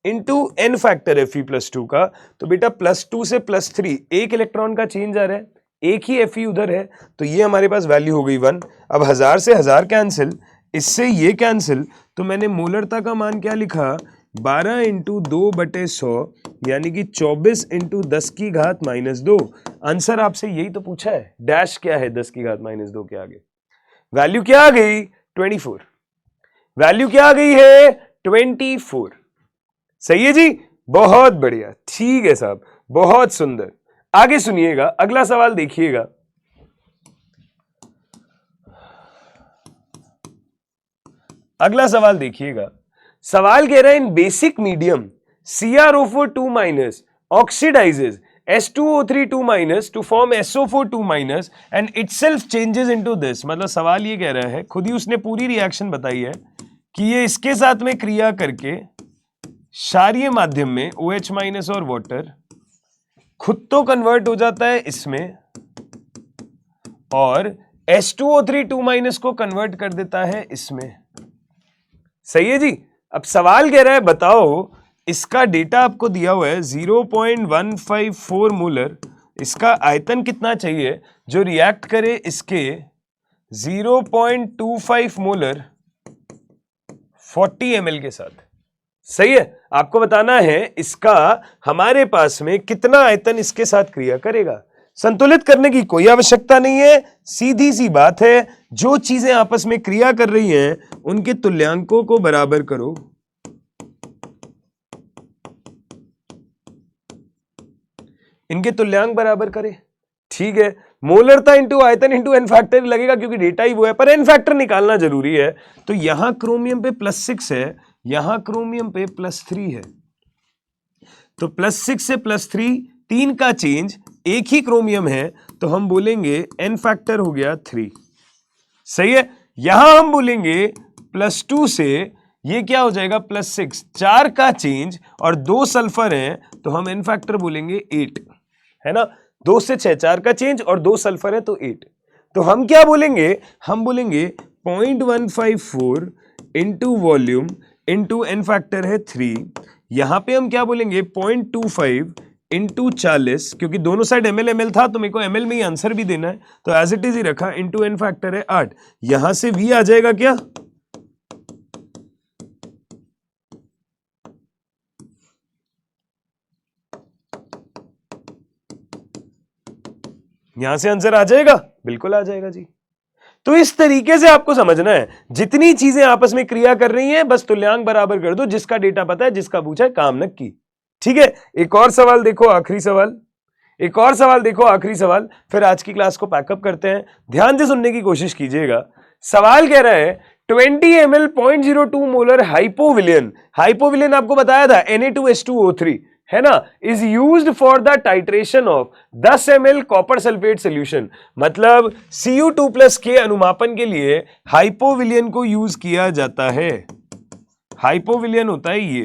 इंटू n फैक्टर Fe+2 का, तो बेटा +2 से +3 एक इलेक्ट्रॉन का चेंज आ रहा है, एक ही Fe उधर है, तो ये हमारे पास वैल्यू हो गई 1। अब 1000 से 1000 कैंसिल, इससे ये कैंसिल, तो मैंने मोलरता का मान क्या लिखा, 12 इंटू 2/100 यानी कि 24 इंटू 10 की घात -2। आंसर आपसे यही तो पूछा है, डैश क्या है 10 की घात -2 के आगे, वैल्यू क्या आ गई 24, वैल्यू क्या आ गई है 24। सही है जी, बहुत बढ़िया, ठीक है साहब, बहुत सुंदर। आगे सुनिएगा, अगला सवाल देखिएगा। अगला सवाल देखिएगा, सवाल कह रहा है in basic medium CrO4 oxidises H2O3 to form SO4 and itself changes into this. मतलब सवाल ये कह रहा है, खुद ही उसने पूरी रिएक्शन बताई है कि ये इसके साथ में क्रिया करके क्षारीय माध्यम में OH- और वाटर खुद तो कन्वर्ट हो जाता है इसमें और H2O3 को कन्वर्ट कर देता है इसमें। सही है जी। अब सवाल कह रहा है बताओ, इसका डेटा आपको दिया हुआ है 0.154 मोलर, इसका आयतन कितना चाहिए जो रिएक्ट करे इसके 0.25 मोलर 40 ml के साथ। सही है, आपको बताना है इसका हमारे पास में कितना आयतन इसके साथ क्रिया करेगा। संतुलित करने की कोई आवश्यकता नहीं है, सीधी सी बात है, जो चीजें आपस में क्रिया कर रही हैं उनके तुल्यांकों को बराबर करो। इनके तुल्यांक बराबर करें, ठीक है। मोलरता इंटू आयतन इंटू एन फैक्टर लगेगा क्योंकि डेटा ही वो है, पर एन फैक्टर निकालना जरूरी है। तो यहां क्रोमियम पे +6 है, यहां क्रोमियम पे +3 है, तो +6 से +3 3 का चेंज, एक ही क्रोमियम है तो हम बोलेंगे एन फैक्टर हो गया 3। सही है। यहां हम बोलेंगे +2 से ये क्या हो जाएगा +6, 4 का चेंज और 2 सल्फर है तो हम एन फैक्टर बोलेंगे 8, है ना। 2 से 6, 4 का चेंज और 2 सल्फर है तो 8। तो हम क्या बोलेंगे, हम बोलेंगे 0.154 into volume into n factor है 3। यहां पे हम क्या बोलेंगे 0.25 इंटू 40, क्योंकि दोनों साइड ml था तो मेरे को ml में ही आंसर भी देना है, तो एज इट इज ही रखा, इंटू एन फैक्टर है 8। यहां से v आ जाएगा क्या, यहां से आंसर आ जाएगा, बिल्कुल आ जाएगा जी। तो इस तरीके से आपको समझना है, जितनी चीजें आपस में क्रिया कर रही हैं बस तुल्यांक बराबर कर दो, जिसका डेटा पता है, जिसका पूछा है काम नक्की। ठीक है, एक और सवाल देखो, आखिरी सवाल, एक और सवाल देखो, आखिरी सवाल, फिर आज की क्लास को पैकअप करते हैं। ध्यान से सुनने की कोशिश कीजिएगा। सवाल कह रहा है 20 ml 0.02 मोलर हाइपोविलियन, हाइपोविलियन आपको बताया था Na2H2O3 है ना, is used for the titration of 10 ml copper sulphate solution. मतलब Cu2+ के अनुमापन के लिए हाइपोविलियन को यूज किया जाता है। हाइपोविलियन होता है ये,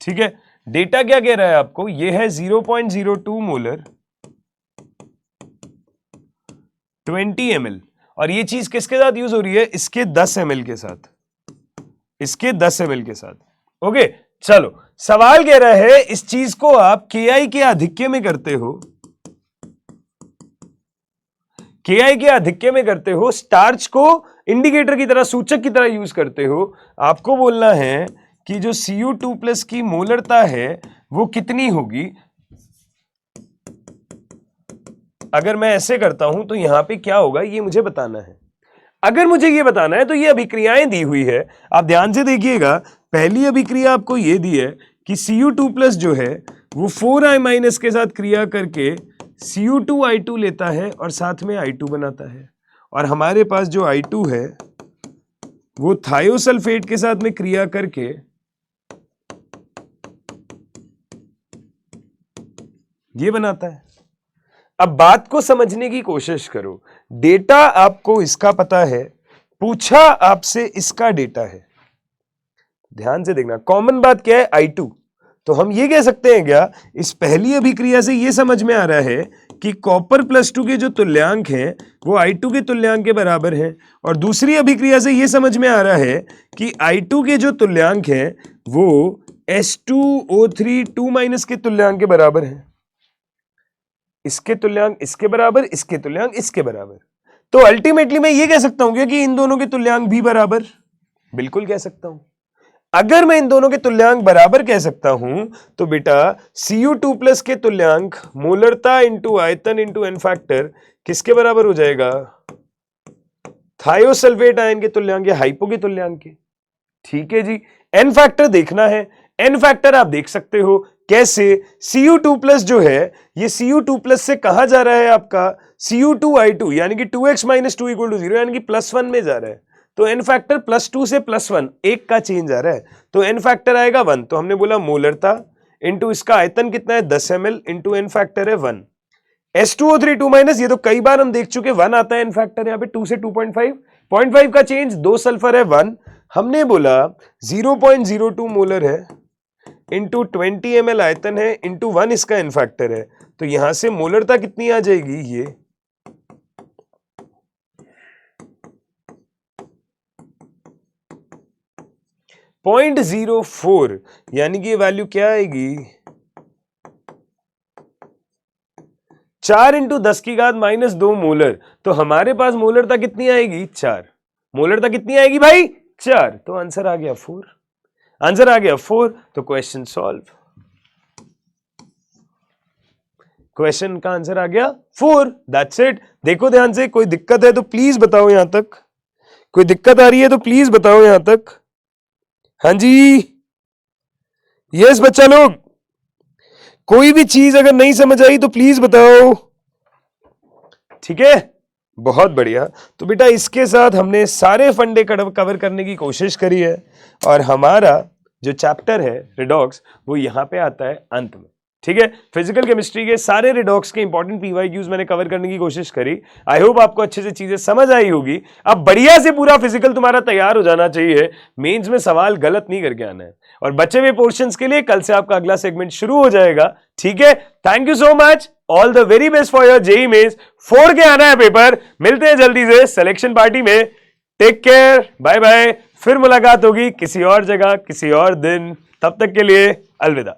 ठीक है। डेटा क्या कह रहा है आपको, ये है 0.02 मोलर 20 ml, और ये चीज किसके साथ यूज हो रही है, इसके 10 ml के साथ, इसके 10 ml के साथ। ओके, चलो सवाल कह रहा है इस चीज को आप Ki के आधिक्य में करते हो, Ki के आधिक्य में करते हो, स्टार्च को इंडिकेटर की तरह, सूचक की तरह यूज करते हो। आपको बोलना है कि जो Cu2+ की मोलरता है वो कितनी होगी। अगर मैं ऐसे करता हूं तो यहां पे क्या होगा ये मुझे बताना है। अगर मुझे ये बताना है तो ये अभिक्रियाएं दी हुई है, आप ध्यान से देखिएगा। पहली अभिक्रिया आपको ये दी है कि Cu2+ जो है वो 4I- के साथ क्रिया करके Cu2I2 लेता है और साथ में I2 बनाता है, और हमारे पास जो I2 है वो थायोसल्फेट के साथ में क्रिया करके ये बनाता है। अब बात को समझने की कोशिश करो, डेटा आपको इसका पता है, पूछा आपसे इसका डेटा है, ध्यान से देखना। कॉमन बात क्या है I2, तो हम ये कह सकते हैं क्या, इस पहली अभिक्रिया से ये समझ में आ रहा है कि कॉपर +2 के जो तुल्यांक हैं वो I2 के तुल्यांक के बराबर है, और दूसरी अभिक्रिया से ये समझ में आ रहा है कि I2 के जो तुल्यांक हैं वो H2O3 2- के तुल्यांक के बराबर है। इसके तुल्यांक इसके बराबर, इसके तुल्यांक इसके बराबर। तो अल्टीमेटली मैं ये कह सकता हूं कि इन दोनों के तुल्यांक भी बराबर, बिल्कुल कह सकता हूं। अगर मैं इन दोनों के तुल्यांक बराबर कह सकता हूं तो बेटा Cu2+ के तुल्यांक मोलरता इंटू आयतन इंटू एन फैक्टर किसके बराबर हो जाएगा? थायोसल्फेट आयन के तुल्यांक या हाइपो के तुल्यांक के। ठीक है जी, एन फैक्टर देखना है। एन फैक्टर आप देख सकते हो कैसे? Cu2+ जो है ये Cu2+ से कहां जा रहा है आपका? Cu2I2 यानी कि 2x - 2 = 0 यानी कि +1 में जा रहा है। तो एन फैक्टर +2 से +1 एक का चेंज आ रहा है, तो एन फैक्टर आएगा 1। तो हमने बोला मोलरता इंटू इसका आयतन कितना है 10 ml इंटू एन फैक्टर है 1। H2O3 2- ये तो कई बार हम देख चुके, 1 आता है एन फैक्टर, यहाँ पे 2 से 2.5, 0.5 का चेंज, 2 सल्फर है 1। हमने बोला 0.02 मोलर है इंटू 20 ml आयतन है इंटू 1 इसका एन फैक्टर है, तो यहां से मोलरता कितनी आ जाएगी? ये 0.04, यानी कि ये वैल्यू क्या आएगी? 4 इंटू 10 की घात -2 मोलर। तो हमारे पास मोलरता कितनी आएगी? 4। मोलरता कितनी आएगी भाई? 4। तो आंसर आ गया 4। आंसर आ गया 4। तो क्वेश्चन सॉल्व। क्वेश्चन का आंसर आ गया 4। That's it. देखो ध्यान से, कोई दिक्कत है तो प्लीज बताओ यहां तक। कोई दिक्कत आ रही है तो प्लीज बताओ यहां तक। हाँ जी, यस बच्चा लोग, कोई भी चीज अगर नहीं समझ आई तो प्लीज बताओ। ठीक है, बहुत बढ़िया। तो बेटा इसके साथ हमने सारे फंडे कवर करने की कोशिश करी है, और हमारा जो चैप्टर है रिडॉक्स वो यहां पे आता है अंत में। ठीक है, फिजिकल केमिस्ट्री के सारे रिडॉक्स के इंपॉर्टेंट पीवाईक्यूज मैंने कवर करने की कोशिश करी। आई होप आपको अच्छे से चीजें समझ आई होगी। अब बढ़िया से पूरा फिजिकल तुम्हारा तैयार हो जाना चाहिए, मेंस में सवाल गलत नहीं करके आना है। और बचे हुए पोर्शंस के लिए कल से आपका अगला सेगमेंट शुरू हो जाएगा। ठीक है, thank you so much, all the very best for your JEE Mains. फोड़ के आना है पेपर। मिलते हैं जल्दी से सिलेक्शन पार्टी में। Take care, bye bye. फिर मुलाकात होगी किसी और जगह किसी और दिन। तब तक के लिए अलविदा।